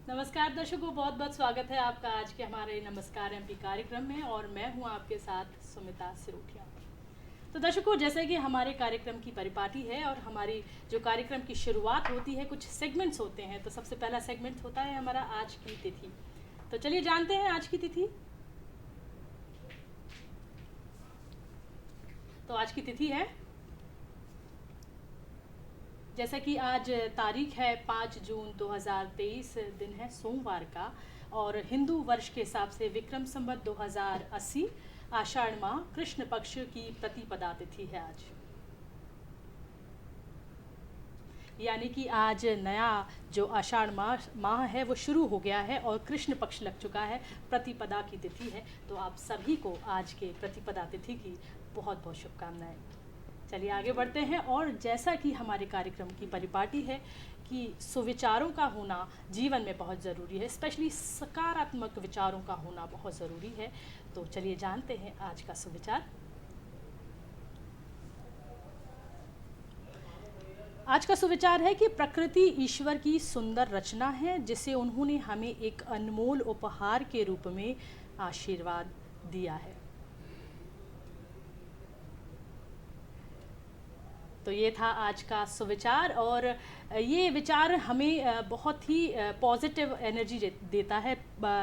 नमस्कार दर्शकों, बहुत बहुत स्वागत है आपका आज के हमारे नमस्कार एमपी कार्यक्रम में। और मैं हूं आपके साथ सुमिता सिरोठिया। तो दर्शकों, जैसे कि हमारे कार्यक्रम की परिपाटी है और हमारी जो कार्यक्रम की शुरुआत होती है, कुछ सेगमेंट्स होते हैं। तो सबसे पहला सेगमेंट होता है हमारा आज की तिथि। तो चलिए जानते हैं आज की तिथि। तो आज की तिथि है, जैसा कि आज तारीख है 5 जून 2023, दिन है सोमवार का। और हिंदू वर्ष के हिसाब से विक्रम संवत 2080 आषाढ़ माह कृष्ण पक्ष की प्रतिपदा तिथि है आज। यानी कि आज नया जो आषाढ़ माह है वो शुरू हो गया है और कृष्ण पक्ष लग चुका है, प्रतिपदा की तिथि है। तो आप सभी को आज के प्रतिपदा तिथि की बहुत बहुत शुभकामनाएं। चलिए आगे बढ़ते हैं। और जैसा कि हमारे कार्यक्रम की परिपाटी है कि सुविचारों का होना जीवन में बहुत ज़रूरी है, स्पेशली सकारात्मक विचारों का होना बहुत ज़रूरी है। तो चलिए जानते हैं आज का सुविचार। आज का सुविचार है कि प्रकृति ईश्वर की सुंदर रचना है, जिसे उन्होंने हमें एक अनमोल उपहार के रूप में आशीर्वाद दिया है। तो ये था आज का सुविचार। और ये विचार हमें बहुत ही पॉजिटिव एनर्जी देता है,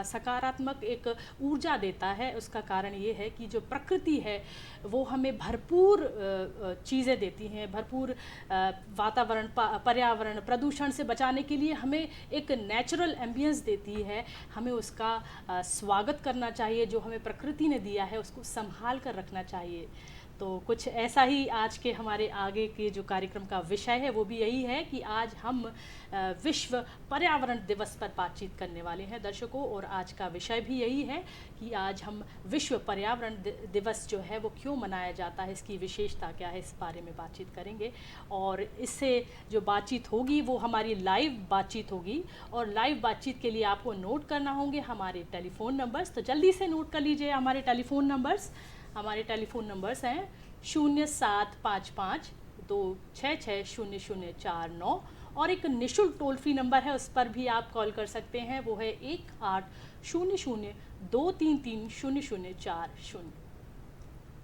सकारात्मक एक ऊर्जा देता है। उसका कारण ये है कि जो प्रकृति है वो हमें भरपूर चीज़ें देती हैं, भरपूर वातावरण, पर्यावरण प्रदूषण से बचाने के लिए हमें एक नेचुरल एम्बियंस देती है। हमें उसका स्वागत करना चाहिए। जो हमें प्रकृति ने दिया है उसको संभाल कर रखना चाहिए। तो कुछ ऐसा ही आज के हमारे आगे के जो कार्यक्रम का विषय है वो भी यही है कि आज हम विश्व पर्यावरण दिवस पर बातचीत करने वाले हैं दर्शकों। और आज का विषय भी यही है कि आज हम विश्व पर्यावरण दिवस जो है वो क्यों मनाया जाता है, इसकी विशेषता क्या है, इस बारे में बातचीत करेंगे। और इससे जो बातचीत होगी वो हमारी लाइव बातचीत होगी। और लाइव बातचीत के लिए आपको नोट करना होंगे हमारे टेलीफोन नंबर्स। तो जल्दी से नोट कर लीजिए हमारे टेलीफोन नंबर्स। हमारे टेलीफोन नंबर्स हैं 0755-266-0049 और एक निःशुल्क टोल फ्री नंबर है, उस पर भी आप कॉल कर सकते हैं। वो है 1800-233-0040।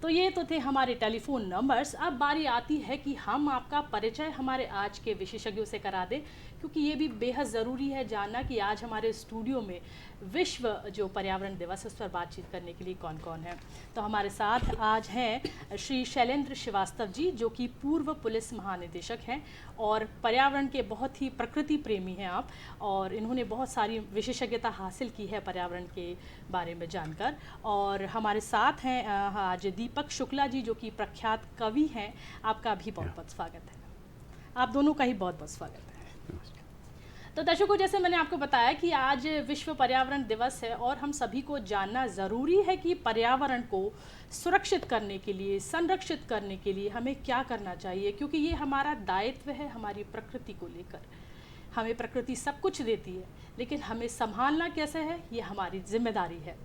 तो ये तो थे हमारे टेलीफोन नंबर्स। अब बारी आती है कि हम आपका परिचय हमारे आज के विशेषज्ञों से करा दें, क्योंकि ये भी बेहद ज़रूरी है जानना कि आज हमारे स्टूडियो में विश्व जो पर्यावरण दिवस है उस पर बातचीत करने के लिए कौन कौन है। तो हमारे साथ आज हैं श्री शैलेंद्र श्रीवास्तव जी, जो कि पूर्व पुलिस महानिदेशक हैं और पर्यावरण के बहुत ही प्रकृति प्रेमी हैं आप। और इन्होंने बहुत सारी विशेषज्ञता हासिल की है पर्यावरण के बारे में जानकर। और हमारे साथ हैं आज दीपक शुक्ला जी, जो कि प्रख्यात कवि हैं। आपका भी बहुत बहुत स्वागत है। आप दोनों का ही बहुत बहुत स्वागत है। तो दर्शकों, जैसे मैंने आपको बताया कि आज विश्व पर्यावरण दिवस है और हम सभी को जानना ज़रूरी है कि पर्यावरण को सुरक्षित करने के लिए, संरक्षित करने के लिए हमें क्या करना चाहिए, क्योंकि ये हमारा दायित्व है हमारी प्रकृति को लेकर। हमें प्रकृति सब कुछ देती है, लेकिन हमें संभालना कैसे है ये हमारी जिम्मेदारी है।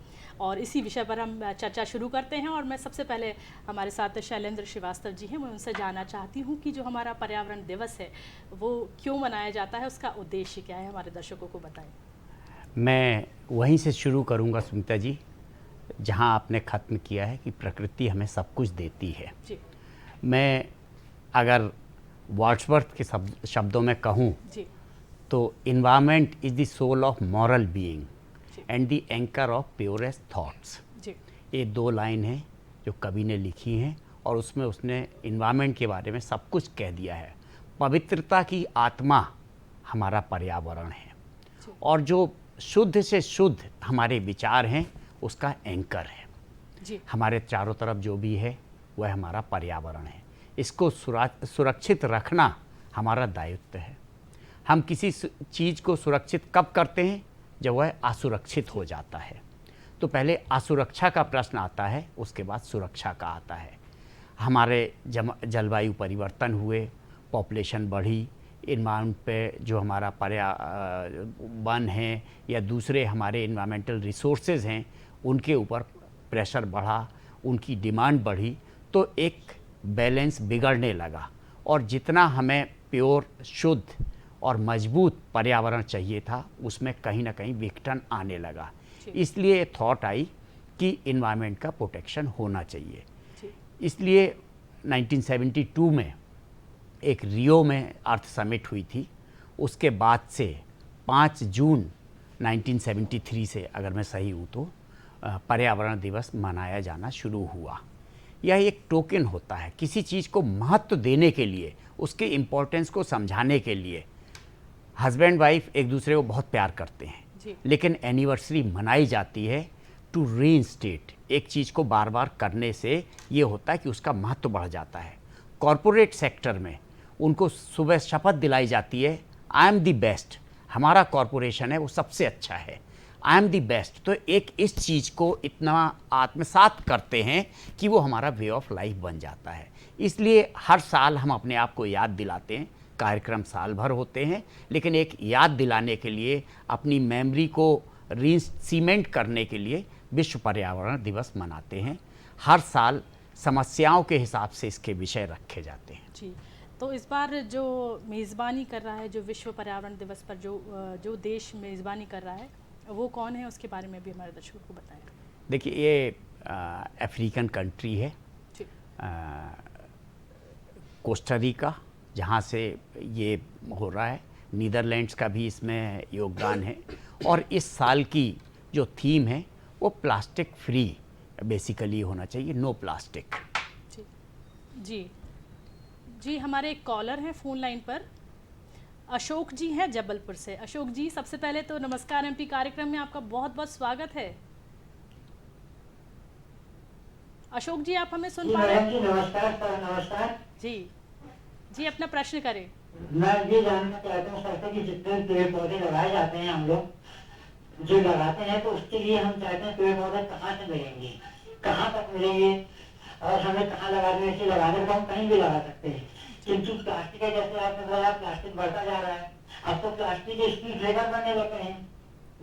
और इसी विषय पर हम चर्चा शुरू करते हैं। और मैं सबसे पहले हमारे साथ शैलेंद्र श्रीवास्तव जी हैं, मैं उनसे जानना चाहती हूँ कि जो हमारा पर्यावरण दिवस है वो क्यों मनाया जाता है, उसका उद्देश्य क्या है, हमारे दर्शकों को बताएं। मैं वहीं से शुरू करूंगा सुमिता जी, जहां आपने ख़त्म किया है कि प्रकृति हमें सब कुछ देती है। जी मैं अगर वर्ड्सवर्थ के शब्दों में कहूं जी तो environment is the soul of moral being जी and the anchor of purest thoughts. जी ये दो लाइन हैं जो कवि ने लिखी हैं और उसमें उसने इन्वायरमेंट के बारे में सब कुछ कह दिया है। पवित्रता की आत्मा हमारा पर्यावरण है और जो शुद्ध से शुद्ध हमारे विचार हैं उसका एंकर है। जी हमारे चारों तरफ जो भी है वह हमारा पर्यावरण है। इसको सुरक्षित रखना हमारा दायित्व है। हम किसी चीज़ को सुरक्षित कब करते हैं? जब वह असुरक्षित हो जाता है। तो पहले असुरक्षा का प्रश्न आता है, उसके बाद सुरक्षा का आता है। हमारे जलवायु परिवर्तन हुए, पॉपुलेशन बढ़ी, इन्वायरमेंट पे जो हमारा वन है या दूसरे हमारे इन्वायरमेंटल रिसोर्सेज हैं उनके ऊपर प्रेशर बढ़ा, उनकी डिमांड बढ़ी, तो एक बैलेंस बिगड़ने लगा। और जितना हमें प्योर, शुद्ध और मजबूत पर्यावरण चाहिए था, उसमें कहीं ना कहीं विघटन आने लगा। जी। इसलिए थॉट आई कि इन्वायरमेंट का प्रोटेक्शन होना चाहिए। जी। इसलिए 1972 में एक रियो में अर्थ समिट हुई थी। उसके बाद से 5 जून 1973 से, अगर मैं सही हूँ तो, पर्यावरण दिवस मनाया जाना शुरू हुआ। यह एक टोकन होता है, किसी चीज़ को महत्व देने के लिए, उसके इम्पोर्टेंस को समझाने के लिए। हस्बैंड वाइफ एक दूसरे को बहुत प्यार करते हैं, जी। लेकिन एनिवर्सरी मनाई जाती है टू रीइंस्टेट। एक चीज़ को बार बार करने से ये होता है कि उसका महत्व बढ़ जाता है। कॉरपोरेट सेक्टर में उनको सुबह शपथ दिलाई जाती है, आई एम द बेस्ट, हमारा कॉरपोरेशन है वो सबसे अच्छा है, आई एम द बेस्ट। तो एक इस चीज़ को इतना आत्मसात करते हैं कि वो हमारा वे ऑफ लाइफ बन जाता है। इसलिए हर साल हम अपने आप को याद दिलाते हैं। कार्यक्रम साल भर होते हैं, लेकिन एक याद दिलाने के लिए, अपनी मेमोरी को सीमेंट करने के लिए विश्व पर्यावरण दिवस मनाते हैं। हर साल समस्याओं के हिसाब से इसके विषय रखे जाते हैं। जी। तो इस बार जो मेज़बानी कर रहा है, जो विश्व पर्यावरण दिवस पर जो देश मेज़बानी कर रहा है, वो कौन है, उसके बारे में भी हमारे दर्शकों को बताएं। देखिए, ये अफ्रीकन कंट्री है, जी। कोस्टारिका, जहाँ से ये हो रहा है। नीदरलैंड्स का भी इसमें योगदान है। और इस साल की जो थीम है वो प्लास्टिक फ्री बेसिकली होना चाहिए, नो प्लास्टिक। जी। जी। जी, हमारे एक कॉलर हैं फ़ोन लाइन पर, अशोक जी हैं जबलपुर से। अशोक जी, सबसे पहले तो नमस्कार एमपी कार्यक्रम में आपका बहुत बहुत स्वागत है। अशोक जी, आप हमें सुन पा रहे हैं? नमस्कार सर, नमस्कार जी। जी, अपना प्रश्न करें। मैं ये जानना चाहता हूँ सर कि जितने पेड़ पौधे लगाए जाते हैं, हम लोग जो लगाते हैं, तो उसके लिए हम चाहते हैं पेड़ पौधे कहाँ से मिलेंगे, कहाँ तक मिलेंगे, और हमें कहाँ लगाने से लगाने को हम कहीं भी लगा सकते हैं। किंतु प्लास्टिक है, जैसे आपने बताया प्लास्टिक बढ़ता जा रहा है। अब तो प्लास्टिक के स्पीड ब्रेकर बनने लगे हैं,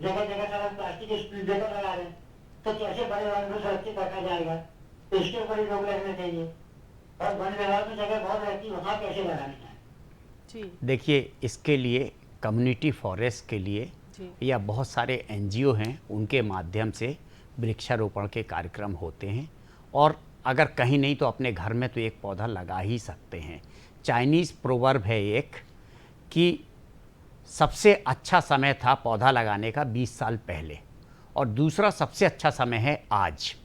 जगह जगह सर प्लास्टिक के स्पीड ब्रेकर लगा रहे हैं। तो कैसे पर्यावरण को सुरक्षित रखा जाएगा, तो इसके ऊपर ही रोक लगना चाहिए। और वन विभाग की जगह बहुत रहती है, वहाँ कैसे लगानी है? जी। देखिए, इसके लिए कम्युनिटी फॉरेस्ट के लिए जी। या बहुत सारे एनजीओ हैं, उनके माध्यम से वृक्षारोपण के कार्यक्रम होते हैं। और अगर कहीं नहीं तो अपने घर में तो एक पौधा लगा ही सकते हैं। चाइनीज़ प्रोवर्ब है एक, कि सबसे अच्छा समय था पौधा लगाने का 20 साल पहले, और दूसरा सबसे अच्छा समय है आज।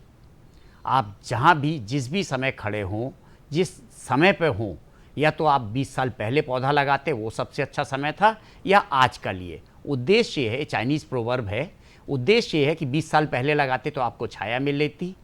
आप जहाँ भी जिस भी समय खड़े हों, जिस समय पे हों, या तो आप 20 साल पहले पौधा लगाते, वो सबसे अच्छा समय था, या आज का लिए। उद्देश्य ये है, चाइनीज़ प्रोवर्ब है, उद्देश्य ये है कि 20 साल पहले लगाते तो आपको छाया मिल लेती।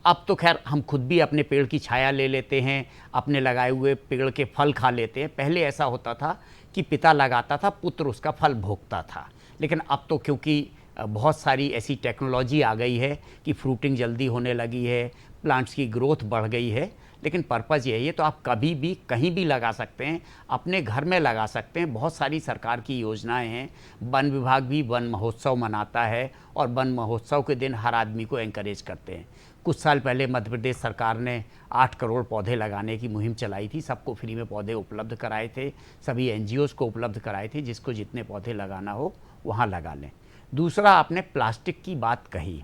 अब तो खैर हम खुद भी अपने पेड़ की छाया ले लेते हैं, अपने लगाए हुए पेड़ के फल खा लेते हैं। पहले ऐसा होता था कि पिता लगाता था, पुत्र उसका फल भोगता था। लेकिन अब तो क्योंकि बहुत सारी ऐसी टेक्नोलॉजी आ गई है कि फ्रूटिंग जल्दी होने लगी है, प्लांट्स की ग्रोथ बढ़ गई है, लेकिन पर्पज़ यही है। तो आप कभी भी कहीं भी लगा सकते हैं, अपने घर में लगा सकते हैं। बहुत सारी सरकार की योजनाएं हैं। वन विभाग भी वन महोत्सव मनाता है, और वन महोत्सव के दिन हर आदमी को एनकरेज करते हैं। कुछ साल पहले मध्य प्रदेश सरकार ने 8 करोड़ पौधे लगाने की मुहिम चलाई थी। सबको फ्री में पौधे उपलब्ध कराए थे, सभी एनजीओज़ को उपलब्ध कराए थे। जिसको जितने पौधे लगाना हो वहाँ लगा लें। दूसरा, आपने प्लास्टिक की बात कही।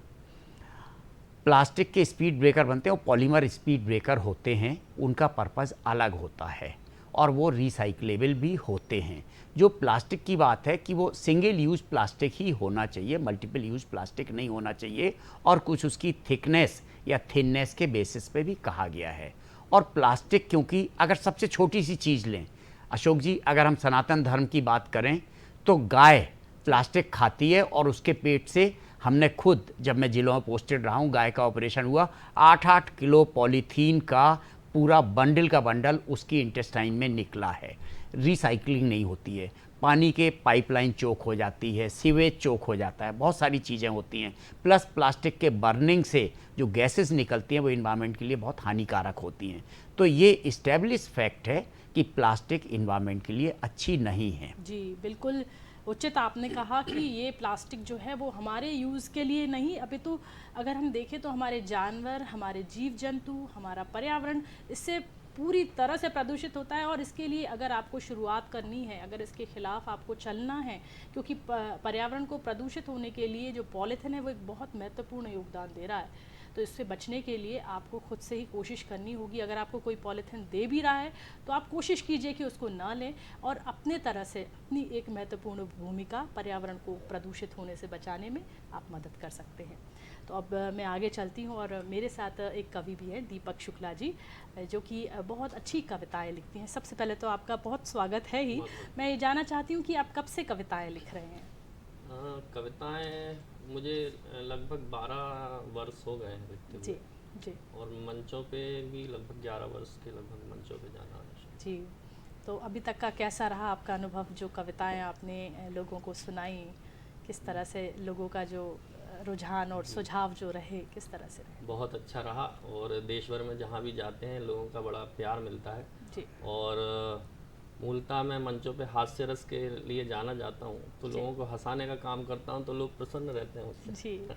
प्लास्टिक के स्पीड ब्रेकर बनते हैं, वो पॉलीमर स्पीड ब्रेकर होते हैं, उनका पर्पज़ अलग होता है, और वो रिसाइक्लेबल भी होते हैं। जो प्लास्टिक की बात है कि वो सिंगल यूज़ प्लास्टिक ही होना चाहिए, मल्टीपल यूज़ प्लास्टिक नहीं होना चाहिए। और कुछ उसकी थिकनेस या थिननेस के बेसिस पे भी कहा गया है। और प्लास्टिक, क्योंकि अगर सबसे छोटी सी चीज़ लें अशोक जी, अगर हम सनातन धर्म की बात करें तो गाय प्लास्टिक खाती है, और उसके पेट से हमने खुद, जब मैं जिलों में पोस्टेड रहा हूँ, गाय का ऑपरेशन हुआ, 8-8 किलो पॉलीथीन का पूरा बंडल का बंडल उसकी इंटेस्टाइन में निकला है। रिसाइकलिंग नहीं होती है, पानी के पाइपलाइन चोक हो जाती है, सीवेज चोक हो जाता है, बहुत सारी चीज़ें होती हैं। प्लस प्लास्टिक के बर्निंग से जो गैसेस निकलती हैं वो इन्वायरमेंट के लिए बहुत हानिकारक होती हैं। तो ये इस्टेब्लिश फैक्ट है कि प्लास्टिक इन्वायरमेंट के लिए अच्छी नहीं है। जी, बिल्कुल उचित आपने कहा कि ये प्लास्टिक जो है वो हमारे यूज़ के लिए नहीं, अभी तो अगर हम देखें तो हमारे जानवर, हमारे जीव जंतु, हमारा पर्यावरण इससे पूरी तरह से प्रदूषित होता है। और इसके लिए अगर आपको शुरुआत करनी है, अगर इसके खिलाफ आपको चलना है, क्योंकि पर्यावरण को प्रदूषित होने के लिए जो पॉलीथिन है वो एक बहुत महत्वपूर्ण योगदान दे रहा है, तो इससे बचने के लिए आपको खुद से ही कोशिश करनी होगी। अगर आपको कोई पॉलीथिन दे भी रहा है तो आप कोशिश कीजिए कि उसको ना लें और अपने तरह से अपनी एक महत्वपूर्ण भूमिका पर्यावरण को प्रदूषित होने से बचाने में आप मदद कर सकते हैं। तो अब मैं आगे चलती हूँ और मेरे साथ एक कवि भी हैं, दीपक शुक्ला जी, जो कि बहुत अच्छी कविताएं लिखती हैं। सबसे पहले तो आपका बहुत स्वागत है ही। मैं ये जानना चाहती हूँ कि आप कब से कविताएं लिख रहे हैं? कविताएं मुझे लगभग 12 वर्ष हो गए हैं लिखते जी हुए। जी। और मंचों पे भी लगभग 11 वर्ष के लगभग मंचों पे जाना है जी, तो अभी तक का कैसा रहा आपका अनुभव? जो कविताएं आपने लोगों को सुनाई, किस तरह से लोगों का जो रुझान और सुझाव जो रहे, किस तरह से रहे? बहुत अच्छा रहा। और देश भर में जहाँ भी जाते हैं लोगों का बड़ा प्यार मिलता है। जी। और मूलतः मैं मंचों पे हास्य रस के लिए जाना जाता हूँ, तो लोगों को हंसाने का काम करता हूँ, तो लोग प्रसन्न रहते हैं उससे। जी,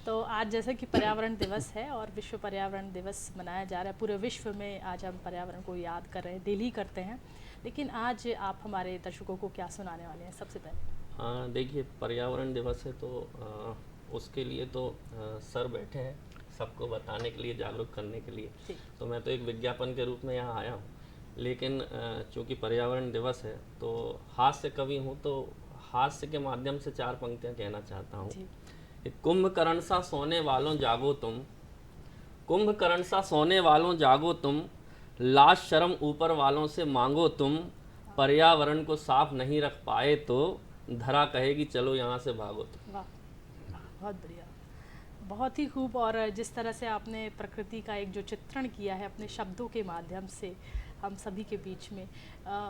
तो आज जैसे कि पर्यावरण दिवस है और विश्व पर्यावरण दिवस मनाया जा रहा है, पूरे विश्व में आज हम पर्यावरण को याद कर रहे हैं, डेली करते हैं, लेकिन आज आप हमारे दर्शकों को क्या सुनाने वाले हैं सबसे पहले? देखिए, पर्यावरण दिवस है तो उसके लिए तो सर बैठे हैं सबको बताने के लिए, जागरूक करने के लिए। तो मैं तो एक विज्ञापन के रूप में यहाँ आया हूँ, लेकिन चूँकि पर्यावरण दिवस है तो हास्य कवि हूँ, तो हास्य के माध्यम से 4 पंक्तियाँ कहना चाहता हूँ। कुंभकर्ण सा सोने वालों जागो तुम, कुंभकर्ण सा सोने वालों जागो तुम, लाज शर्म ऊपर वालों से मांगो तुम, पर्यावरण को साफ नहीं रख पाए तो धरा कहेगी चलो यहाँ से भागो तुम। वाह, बहुत बढ़िया, बहुत ही खूब। और जिस तरह से आपने प्रकृति का एक जो चित्रण किया है अपने शब्दों के माध्यम से हम सभी के बीच में,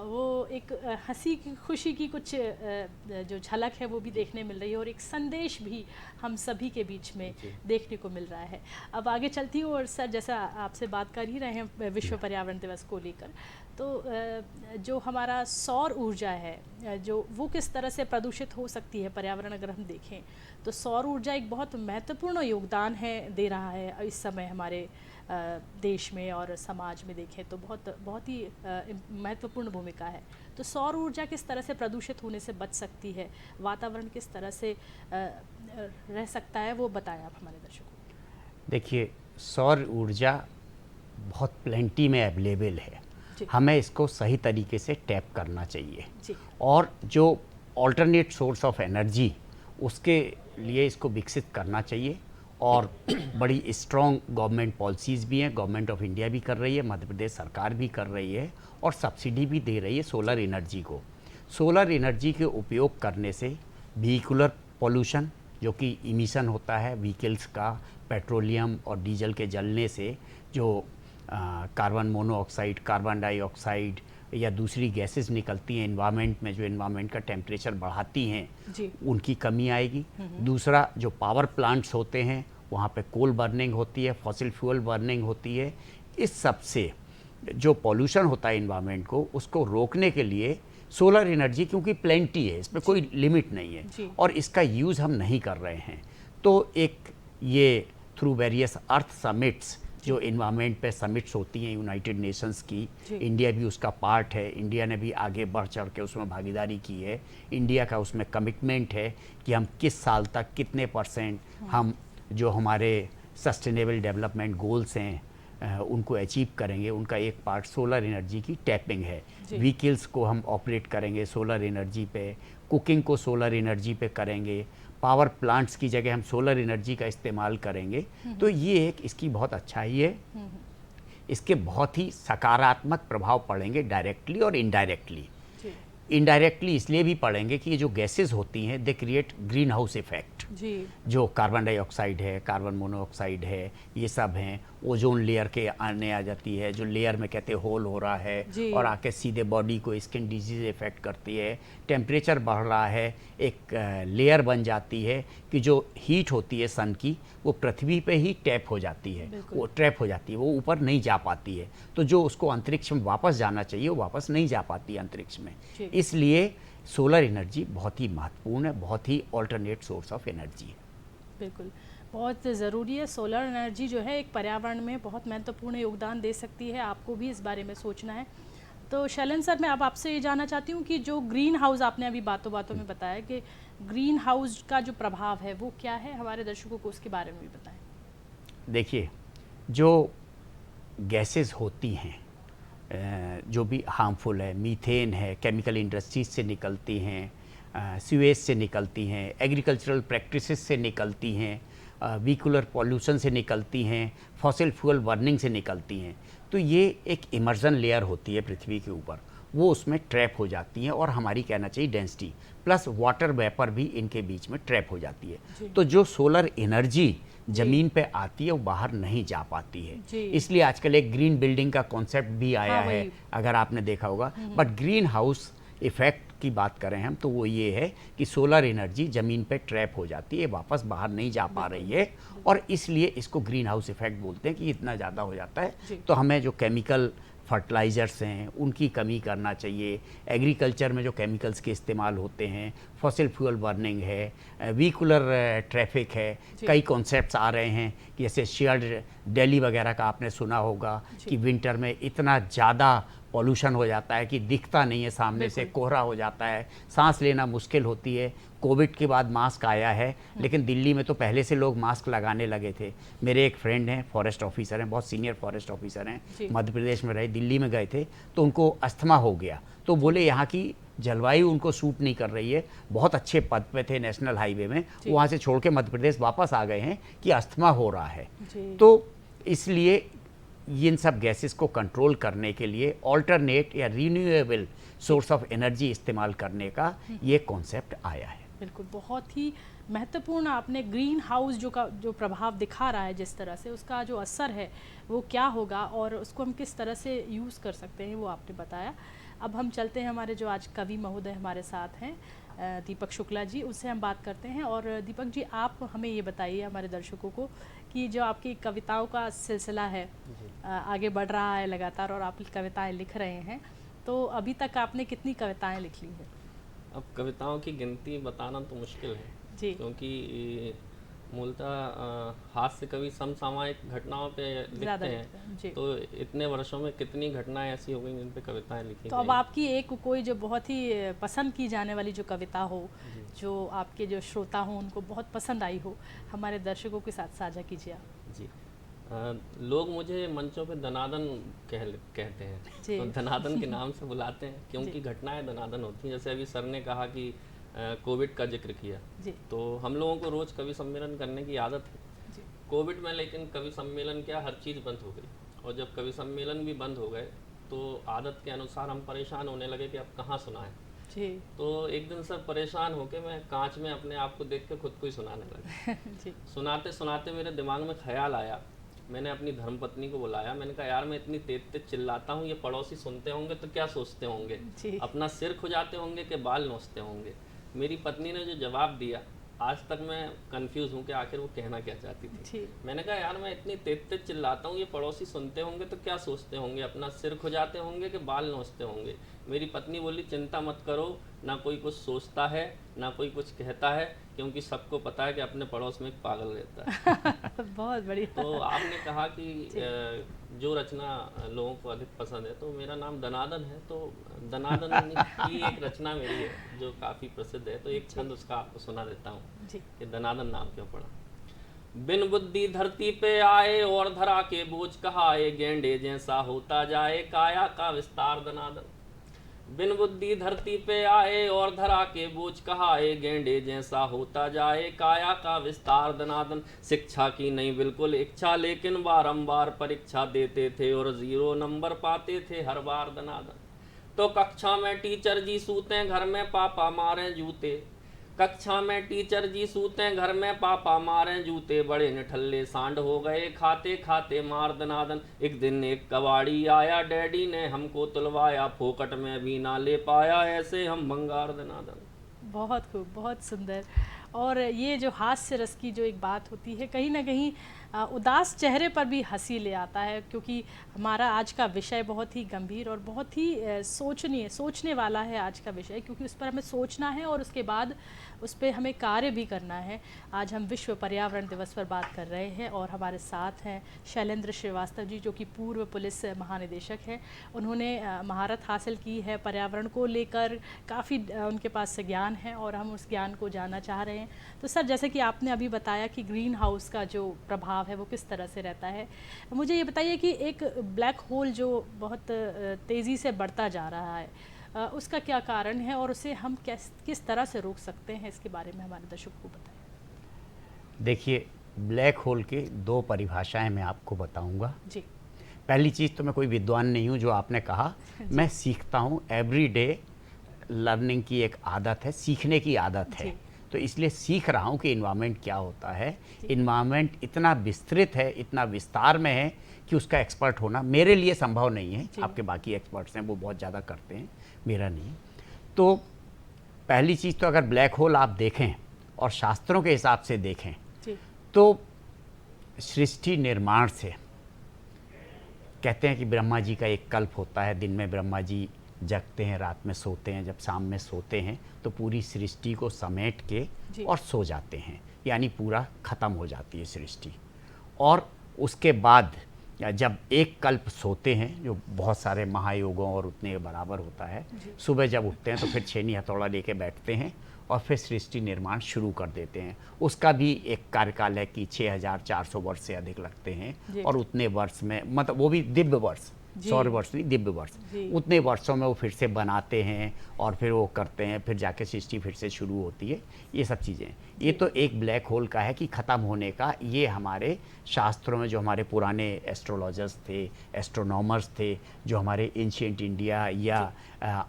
वो एक हंसी की, खुशी की कुछ जो झलक है वो भी देखने मिल रही है और एक संदेश भी हम सभी के बीच में देखने को मिल रहा है। अब आगे चलती हूँ और सर, जैसा आपसे बात कर ही रहे हैं विश्व पर्यावरण दिवस को लेकर, तो जो हमारा सौर ऊर्जा है जो वो किस तरह से प्रदूषित हो सकती है पर्यावरण, अगर हम देखें तो सौर ऊर्जा एक बहुत महत्वपूर्ण योगदान है, दे रहा है इस समय हमारे देश में और समाज में देखें तो बहुत ही महत्वपूर्ण भूमिका है। तो सौर ऊर्जा किस तरह से प्रदूषित होने से बच सकती है, वातावरण किस तरह से रह सकता है, वो बताएं आप हमारे दर्शकों को। देखिए, सौर ऊर्जा बहुत प्लेंटी में अवेलेबल है, हमें इसको सही तरीके से टैप करना चाहिए जी। और जो ऑल्टरनेट सोर्स ऑफ एनर्जी, उसके लिए इसको विकसित करना चाहिए। और बड़ी स्ट्रॉन्ग गवर्नमेंट पॉलिसीज़ भी हैं, गवर्नमेंट ऑफ इंडिया भी कर रही है, मध्य प्रदेश सरकार भी कर रही है और सब्सिडी भी दे रही है सोलर एनर्जी को। सोलर एनर्जी के उपयोग करने से व्हीकुलर पोल्यूशन, जो कि इमिशन होता है व्हीकल्स का पेट्रोलियम और डीजल के जलने से, जो कार्बन मोनोऑक्साइड, कार्बन डाइऑक्साइड या दूसरी गैसेस निकलती हैं एनवायरनमेंट में, जो एनवायरनमेंट का टेम्परेचर बढ़ाती हैं, उनकी कमी आएगी। दूसरा, जो पावर प्लांट्स होते हैं वहाँ पे कोल बर्निंग होती है, फॉसिल फ्यूल बर्निंग होती है, इस सब से जो पॉल्यूशन होता है एनवायरनमेंट को, उसको रोकने के लिए सोलर एनर्जी, क्योंकि प्लेंटी है, इसमें कोई लिमिट नहीं है और इसका यूज़ हम नहीं कर रहे हैं, तो एक ये थ्रू वेरियस अर्थ समिट्स, जो इन्वायरमेंट पे समिट्स होती हैं यूनाइटेड नेशंस की, इंडिया भी उसका पार्ट है, इंडिया ने भी आगे बढ़ चढ़ के उसमें भागीदारी की है। इंडिया का उसमें कमिटमेंट है कि हम किस साल तक कितने % हम जो हमारे सस्टेनेबल डेवलपमेंट गोल्स हैं उनको अचीव करेंगे। उनका एक पार्ट सोलर एनर्जी की टैपिंग है। व्हीकल्स को हम ऑपरेट करेंगे सोलर एनर्जी पे, कुकिंग को सोलर एनर्जी पे करेंगे, पावर प्लांट्स की जगह हम सोलर एनर्जी का इस्तेमाल करेंगे। तो ये एक इसकी बहुत अच्छाई है, इसके बहुत ही सकारात्मक प्रभाव पड़ेंगे डायरेक्टली और इनडायरेक्टली। इनडायरेक्टली इसलिए भी पड़ेंगे कि ये जो गैसेस होती हैं they create green house effect, जो कार्बन डाइऑक्साइड है, कार्बन मोनोऑक्साइड है, ये सब हैं, ओजोन लेयर के आने आ जाती है, जो लेयर में कहते हैं होल हो रहा है और आके सीधे बॉडी को स्किन डिजीज इफेक्ट करती है। टेम्परेचर बढ़ रहा है, एक लेयर बन जाती है कि जो हीट होती है सन की वो पृथ्वी पे ही टैप हो जाती है, वो ट्रैप हो जाती है, वो ऊपर नहीं जा पाती है। तो जो उसको अंतरिक्ष में वापस जाना चाहिए वो वापस नहीं जा पाती अंतरिक्ष में। इसलिए सोलर एनर्जी बहुत ही महत्वपूर्ण है, बहुत ही ऑल्टरनेट सोर्स ऑफ एनर्जी है। बिल्कुल, बहुत ज़रूरी है। सोलर एनर्जी जो है एक पर्यावरण में बहुत महत्वपूर्ण योगदान दे सकती है, आपको भी इस बारे में सोचना है। तो शैलेंद्र सर, मैं अब आपसे ये जानना चाहती हूँ कि जो ग्रीन हाउस आपने अभी बातों बातों में बताया कि ग्रीन हाउस का जो प्रभाव है वो क्या है, हमारे दर्शकों को उसके बारे में भी बताएं। देखिए, जो गैसेस होती हैं जो भी हार्मफुल है, मीथेन है, केमिकल इंडस्ट्रीज से निकलती हैं, सीवेज से निकलती हैं, एग्रीकल्चरल प्रैक्टिसेस से निकलती हैं, व्हीकुलर पॉल्यूशन से निकलती हैं, फॉसिल फ्यूल बर्निंग से निकलती हैं, तो ये एक इमर्जन लेयर होती है पृथ्वी के ऊपर, वो उसमें ट्रैप हो जाती हैं और हमारी कहना चाहिए डेंसिटी प्लस वाटर वेपर भी इनके बीच में ट्रैप हो जाती है। तो जो सोलर एनर्जी ज़मीन पे आती है वो बाहर नहीं जा पाती है। इसलिए आजकल एक ग्रीन बिल्डिंग का कॉन्सेप्ट भी आया है, अगर आपने देखा होगा। बट ग्रीन हाउस इफ़ेक्ट की बात करें हम तो वो ये है कि सोलर एनर्जी ज़मीन पे ट्रैप हो जाती है, वापस बाहर नहीं जा पा रही है, और इसलिए इसको ग्रीन हाउस इफ़ेक्ट बोलते हैं कि इतना ज़्यादा हो जाता है। तो हमें जो केमिकल फर्टिलाइज़र्स हैं उनकी कमी करना चाहिए, एग्रीकल्चर में जो केमिकल्स के इस्तेमाल होते हैं, फॉसिल फ्यूल बर्निंग है, व्हीकुलर ट्रैफिक है, कई कॉन्सेप्ट्स आ रहे हैं कि जैसे शेयर्ड दिल्ली वगैरह का आपने सुना होगा कि विंटर में इतना ज़्यादा पॉल्यूशन हो जाता है कि दिखता नहीं है, सामने से कोहरा हो जाता है, सांस लेना मुश्किल होती है। कोविड के बाद मास्क आया है, लेकिन दिल्ली में तो पहले से लोग मास्क लगाने लगे थे। मेरे एक फ्रेंड हैं, फॉरेस्ट ऑफिसर हैं, बहुत सीनियर फॉरेस्ट ऑफिसर हैं, मध्य प्रदेश में रहे, दिल्ली में गए थे तो उनको अस्थमा हो गया, तो बोले यहाँ की जलवायु उनको सूट नहीं कर रही है। बहुत अच्छे पद पे थे नेशनल हाईवे में, वहाँ से छोड़ के मध्य प्रदेश वापस आ गए हैं कि अस्थमा हो रहा है। तो इसलिए इन सब गैसेस को कंट्रोल करने के लिए ऑल्टरनेट या रिन्यूएबल सोर्स ऑफ एनर्जी इस्तेमाल करने का ये कॉन्सेप्ट आया है। बिल्कुल, बहुत ही महत्वपूर्ण आपने ग्रीन हाउस जो प्रभाव दिखा रहा है, जिस तरह से उसका जो असर है वो क्या होगा और उसको हम किस तरह से यूज़ कर सकते हैं वो आपने बताया। अब हम चलते हैं, हमारे जो आज कवि महोदय हमारे साथ हैं दीपक शुक्ला जी, उससे हम बात करते हैं। और दीपक जी, आप हमें ये बताइए हमारे दर्शकों को कि जो आपकी कविताओं का सिलसिला है आगे बढ़ रहा है लगातार और आप कविताएं लिख रहे हैं, तो अभी तक आपने कितनी कविताएं लिख ली हैं? अब कविताओं की गिनती बताना तो मुश्किल है जी, क्योंकि मूलतः हास्य कवि समसामयिक घटनाओं पे लिखते हैं, तो इतने वर्षों में कितनी घटनाएं ऐसी हो गई जिन पे कविताएं लिखी। तो अब आपकी एक कोई जो बहुत ही पसंद की जाने वाली जो कविता हो, जो आपके जो श्रोता हो उनको बहुत पसंद आई हो, हमारे दर्शकों के साथ साझा कीजिए आप। जी, लोग मुझे मंचों पे दनादन कहते हैं, तो दनादन के नाम से बुलाते हैं क्योंकि घटनाएं दनादन होती हैं। जैसे अभी सर ने कहा कि कोविड का जिक्र किया, तो हम लोगों को रोज़ कवि सम्मेलन करने की आदत है कोविड में, लेकिन कवि सम्मेलन क्या, हर चीज़ बंद हो गई, और जब कवि सम्मेलन भी बंद हो गए तो आदत के अनुसार हम परेशान होने लगे कि अब कहाँ सुनाएं। तो एक दिन सर परेशान होके मैं कांच में अपने आप को देख के खुद को ही सुनाने लगा। सुनाते सुनाते मेरे दिमाग में ख्याल आया, मैंने अपनी धर्मपत्नी को बुलाया, मैंने कहा यार मैं इतनी तेज तेज चिल्लाता हूँ, ये पड़ोसी सुनते होंगे तो क्या सोचते होंगे, अपना सिर खुजाते होंगे कि बाल नोचते होंगे। मेरी पत्नी ने जो जवाब दिया, आज तक मैं कंफ्यूज हूँ कि आखिर वो कहना क्या चाहती थी। मैंने कहा यार मैं इतनी तेज तेज चिल्लाता हूँ, ये पड़ोसी सुनते होंगे तो क्या सोचते होंगे, अपना सिर खुजाते होंगे कि बाल नोचते होंगे। मेरी पत्नी बोली चिंता मत करो, ना कोई कुछ सोचता है ना कोई कुछ कहता है, क्योंकि सबको पता है कि अपने पड़ोस में एक पागल रहता है। बहुत बढ़िया। तो आपने कहा कि जो रचना लोगों को अधिक पसंद है, तो मेरा नाम दनादन है, तो दनादन की एक रचना मेरी है जो काफ़ी प्रसिद्ध है, तो एक छंद उसका आपको सुना देता हूँ कि दनादन नाम क्यों पड़ा। बिन बुद्धि धरती पे आए और धरा के बोझ कहाए, गेंडे जैसा होता जाए काया का विस्तार दनादन। बिन बुद्धि धरती पे आए और धरा के बोझ कहाए, गेंडे जैसा होता जाए काया का विस्तार दनादन। शिक्षा की नहीं बिल्कुल इच्छा, लेकिन बारंबार परीक्षा देते थे और 0 नंबर पाते थे हर बार दनादन। तो कक्षा में टीचर जी सूते, घर में पापा मारे जूते, कक्षा में टीचर जी सूते, घर में पापा मारे जूते, बड़े निठल्ले सांड हो गए खाते खाते मार दनादन। एक दिन एक कबाड़ी आया, डैडी ने हमको तुलवाया, फोकट में भी ना ले पाया, ऐसे हम भंगार दनादन। बहुत खूब, बहुत सुंदर। और ये जो हास्य रस की जो एक बात होती है, कहीं ना कहीं उदास चेहरे पर भी हंसी ले आता है, क्योंकि हमारा आज का विषय बहुत ही गंभीर और बहुत ही सोचने वाला है आज का विषय, क्योंकि उस पर हमें सोचना है और उसके बाद उस पर हमें कार्य भी करना है। आज हम विश्व पर्यावरण दिवस पर बात कर रहे हैं और हमारे साथ हैं शैलेंद्र श्रीवास्तव जी, जो कि पूर्व पुलिस महानिदेशक हैं। उन्होंने महारत हासिल की है पर्यावरण को लेकर, काफ़ी उनके पास से ज्ञान है और हम उस ज्ञान को जानना चाह रहे हैं। तो सर, जैसे कि आपने अभी बताया कि ग्रीन हाउस का जो प्रभाव है वो किस तरह से रहता है, मुझे ये बताइए कि एक ब्लैक होल जो बहुत तेज़ी से बढ़ता जा रहा है, उसका क्या कारण है और उसे हम किस तरह से रोक सकते हैं, इसके बारे में हमारे दर्शकों को बताएं। देखिए, ब्लैक होल के दो परिभाषाएं मैं आपको बताऊंगा जी। पहली चीज़ तो मैं कोई विद्वान नहीं हूँ, जो आपने कहा मैं सीखता हूँ। एवरीडे लर्निंग की एक आदत है, सीखने की आदत है, तो इसलिए सीख रहा हूँ कि इन्वायरमेंट क्या होता है। इन्वायरमेंट इतना विस्तृत है, इतना विस्तार में है कि उसका एक्सपर्ट होना मेरे लिए संभव नहीं है। आपके बाकी एक्सपर्ट्स हैं वो बहुत ज़्यादा करते हैं, मेरा नहीं। तो पहली चीज़ तो अगर ब्लैक होल आप देखें और शास्त्रों के हिसाब से देखें तो सृष्टि निर्माण से कहते हैं कि ब्रह्मा जी का एक कल्प होता है। दिन में ब्रह्मा जी जगते हैं, रात में सोते हैं। जब शाम में सोते हैं तो पूरी सृष्टि को समेट के और सो जाते हैं, यानी पूरा ख़त्म हो जाती है सृष्टि। और उसके बाद जब एक कल्प सोते हैं, जो बहुत सारे महायोगों और उतने बराबर होता है, सुबह जब उठते हैं तो फिर छेनी हथौड़ा लेके बैठते हैं और फिर सृष्टि निर्माण शुरू कर देते हैं। उसका भी एक कार्यकाल है कि 6400 वर्ष से अधिक लगते हैं और उतने वर्ष में, मतलब वो भी दिव्य वर्ष, सौर वर्ष नहीं, दिव्य वर्ष, उतने वर्षों में वो फिर से बनाते हैं और फिर वो करते हैं, फिर जाके सृष्टि फिर से शुरू होती है। ये सब चीज़ें, ये तो एक ब्लैक होल का है कि ख़त्म होने का। ये हमारे शास्त्रों में, जो हमारे पुराने एस्ट्रोलॉजर्स थे, एस्ट्रोनॉमर्स थे, जो हमारे एंशिएंट इंडिया या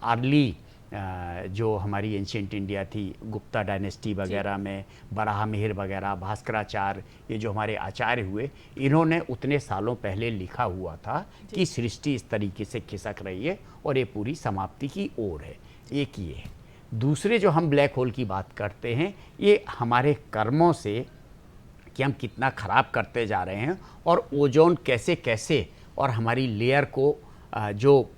अर्ली जो हमारी एंशिएंट इंडिया थी, गुप्ता डायनेस्टी वगैरह में बराह मिहिर वगैरह, भास्कराचार्य, ये जो हमारे आचार्य हुए, इन्होंने उतने सालों पहले लिखा हुआ था कि सृष्टि इस तरीके से खिसक रही है और ये पूरी समाप्ति की ओर है। एक ये है। दूसरे जो हम ब्लैक होल की बात करते हैं, ये हमारे कर्मों से कि हम कितना ख़राब करते जा रहे हैं और ओजोन कैसे कैसे और हमारी लेयर को जो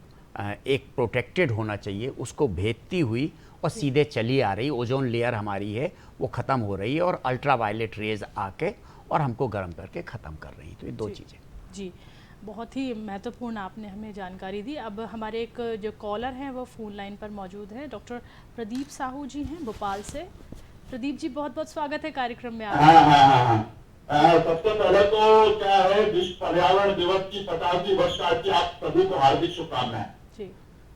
एक प्रोटेक्टेड होना चाहिए उसको भेदती हुई और सीधे चली आ रही, ओजोन लेयर हमारी है वो ख़त्म हो रही है और अल्ट्रा वायलेट रेज आके और हमको गर्म करके ख़त्म कर रही। तो ये दो चीज़ें। जी, बहुत ही महत्वपूर्ण आपने हमें जानकारी दी। अब हमारे एक जो कॉलर हैं वो फ़ोन लाइन पर मौजूद हैं, डॉक्टर प्रदीप साहू जी हैं भोपाल से। प्रदीप जी, बहुत बहुत स्वागत है कार्यक्रम में आपका। सबसे पहले तो क्या है, विश्व पर्यावरण दिवस की 50वीं वर्षगांठ की आप सभी को हार्दिक शुभकामनाएं। जी,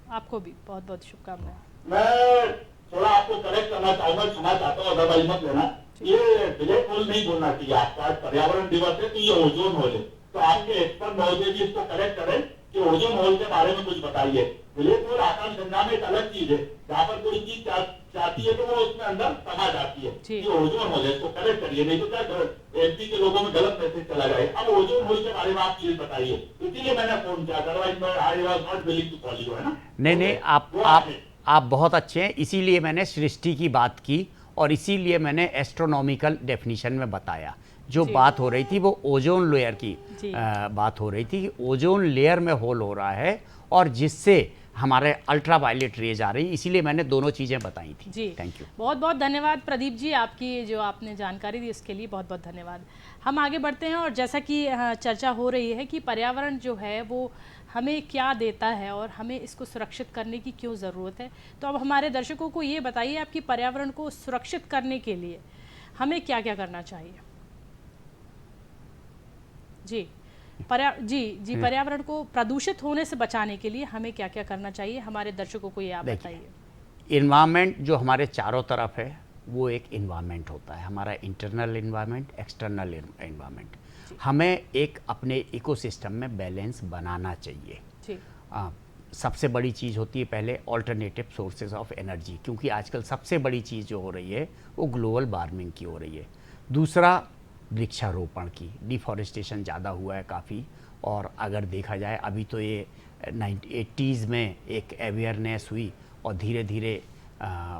आपको भी बहुत बहुत शुभकामनाएं। मैं थोड़ा आपको करेक्ट करना चाहूंगा, क्षमा चाहता हूँ, अदरवाइज मत लेना। ये ब्लैक होल नहीं बोलना चाहिए आपका, आज पर्यावरण दिवस है तो ये ओजोन होल है। तो आपके एक्सपर्ट महोदय जी इसको करेक्ट करें कि ओजोन होल के बारे में कुछ बताइए। ब्लैक होल आकाश गंगा में एक अलग चीज है, जहाँ पर कोई चीज चाहती है तो वो उसमें अंदर समा जाती है। ये ओजोन होल है, इसको करेक्ट करिए, नहीं तो क्या एमपी के लोगों में गलत मैसेज चला जाए। अब ओजोन होल के बारे में आप चीज बताइए, इसीलिए मैंने फोन किया, अदरवाइज मैं I was not willing to call you, है ना। नहीं, आप बहुत अच्छे हैं, इसीलिए मैंने सृष्टि की बात की और इसीलिए मैंने एस्ट्रोनॉमिकल डेफिनेशन में बताया। जो बात हो रही थी वो ओजोन लेयर की बात हो रही थी कि ओजोन लेयर में होल हो रहा है और जिससे हमारे अल्ट्रा वायलेट रेज आ रही, इसीलिए मैंने दोनों चीज़ें बताई थी। जी, थैंक यू। बहुत बहुत धन्यवाद प्रदीप जी, आपकी जो आपने जानकारी दी उसके लिए बहुत बहुत धन्यवाद। हम आगे बढ़ते हैं और जैसा कि चर्चा हो रही है कि पर्यावरण जो है वो हमें क्या देता है और हमें इसको सुरक्षित करने की क्यों ज़रूरत है। तो अब हमारे दर्शकों को ये बताइए, आपकी पर्यावरण को सुरक्षित करने के लिए हमें क्या क्या करना चाहिए। जी, पर्यावरण को प्रदूषित होने से बचाने के लिए हमें क्या क्या करना चाहिए, हमारे दर्शकों को ये आप बताइए। इन्वायरमेंट जो हमारे चारों तरफ है वो एक इन्वायरमेंट होता है, हमारा इंटरनल इन्वायरमेंट, एक्सटर्नल इन्वायरमेंट। हमें एक अपने इकोसिस्टम में बैलेंस बनाना चाहिए। सबसे बड़ी चीज़ होती है पहले ऑल्टरनेटिव सोर्सेज ऑफ एनर्जी, क्योंकि आजकल सबसे बड़ी चीज़ जो हो रही है वो ग्लोबल वार्मिंग की हो रही है। दूसरा, वृक्षारोपण की, डिफॉरेस्टेशन ज़्यादा हुआ है काफ़ी, और अगर देखा जाए अभी तो ये 80s में एक अवेयरनेस हुई और धीरे धीरे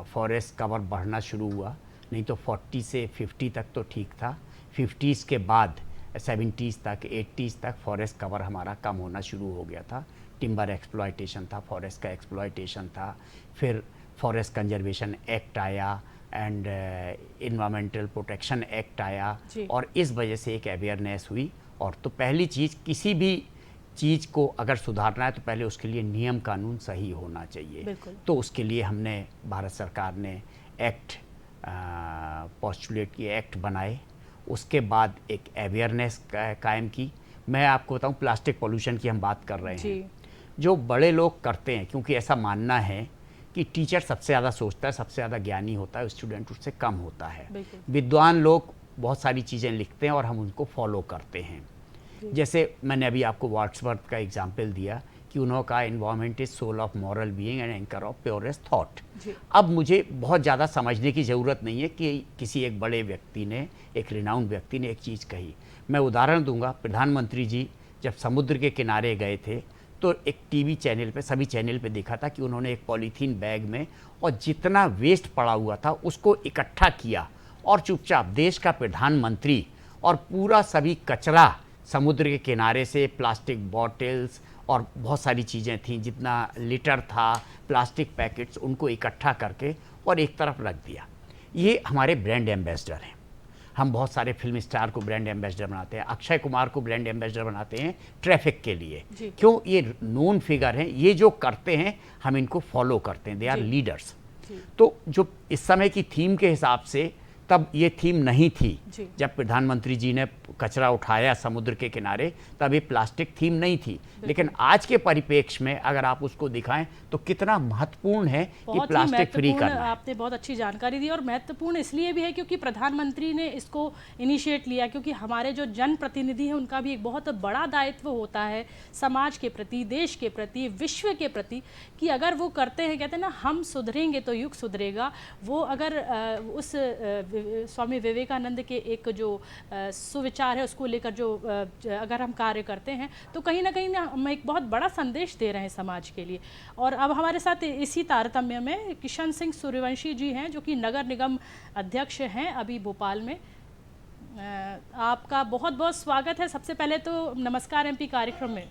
फॉरेस्ट कवर बढ़ना शुरू हुआ। नहीं तो 40 से 50 तक तो ठीक था, 50s के बाद 70s तक 80s तक फॉरेस्ट कवर हमारा कम होना शुरू हो गया था। टिम्बर एक्सप्लॉयटेशन था, फॉरेस्ट का एक्सप्लॉयटेशन था, फिर फॉरेस्ट कंजर्वेशन एक्ट आया एंड इन्वायरमेंटल प्रोटेक्शन एक्ट आया और इस वजह से एक अवेयरनेस हुई। और तो पहली चीज़, किसी भी चीज़ को अगर सुधारना है तो पहले उसके लिए नियम कानून सही होना चाहिए। तो उसके लिए हमने, भारत सरकार ने एक्ट पोस्टुलेट किए, एक्ट बनाए, उसके बाद एक अवेयरनेस कायम की। मैं आपको बताऊं, प्लास्टिक पोल्यूशन की हम बात कर रहे हैं, जो बड़े लोग करते हैं, क्योंकि ऐसा मानना है कि टीचर सबसे ज़्यादा सोचता है, सबसे ज़्यादा ज्ञानी होता है, स्टूडेंट उससे कम होता है। विद्वान लोग बहुत सारी चीज़ें लिखते हैं और हम उनको फॉलो करते हैं। जैसे मैंने अभी आपको वर्ड्सवर्थ का एग्जाम्पल दिया कि उन्होंने कहा environment is soul of moral being and anchor of purest thought. अब मुझे बहुत ज़्यादा समझने की ज़रूरत नहीं है कि किसी एक बड़े व्यक्ति ने, एक रिनाउंड व्यक्ति ने एक चीज़ कही। मैं उदाहरण दूंगा, प्रधानमंत्री जी जब समुद्र के किनारे गए थे तो एक टीवी चैनल पे, सभी चैनल पे देखा था कि उन्होंने एक पॉलीथीन बैग में और जितना वेस्ट पड़ा हुआ था उसको इकट्ठा किया और चुपचाप देश का प्रधानमंत्री और पूरा सभी कचरा समुद्र के किनारे से, प्लास्टिक बॉटल्स और बहुत सारी चीज़ें थीं, जितना लिटर था, प्लास्टिक पैकेट्स, उनको इकट्ठा करके और एक तरफ रख दिया। ये हमारे ब्रांड एम्बेसडर हैं। हम बहुत सारे फिल्म स्टार को ब्रांड एम्बेसडर बनाते हैं, अक्षय कुमार को ब्रांड एम्बेसडर बनाते हैं ट्रैफिक के लिए। क्यों? ये नोन फिगर हैं, ये जो करते हैं हम इनको फॉलो करते हैं, दे आर लीडर्स। तो जो इस समय की थीम के हिसाब से, तब ये थीम नहीं थी जब प्रधानमंत्री जी ने कचरा उठाया समुद्र के किनारे, तब ये प्लास्टिक थीम नहीं थी। लेकिन आज के परिप्रेक्ष्य में अगर आप उसको दिखाएं तो कितना महत्वपूर्ण है कि प्लास्टिक फ्री करना। आपने बहुत अच्छी जानकारी दी, और महत्वपूर्ण इसलिए भी है क्योंकि प्रधानमंत्री ने इसको इनिशिएट लिया, क्योंकि हमारे जो जनप्रतिनिधि हैं उनका भी एक बहुत बड़ा दायित्व होता है समाज के प्रति, देश के प्रति, विश्व के प्रति, कि अगर वो करते हैं, कहते हैं ना, हम सुधरेंगे तो युग सुधरेगा। वो अगर उस स्वामी विवेकानंद के एक जो सुविचार है उसको लेकर जो अगर हम कार्य करते हैं तो कहीं ना कहीं हम एक बहुत बड़ा संदेश दे रहे हैं समाज के लिए। और अब हमारे साथ इसी तारतम्य में किशन सिंह सूर्यवंशी जी हैं, जो कि नगर निगम अध्यक्ष हैं अभी भोपाल में। आपका बहुत बहुत स्वागत है। सबसे पहले तो नमस्कार एमपी कार्यक्रम में।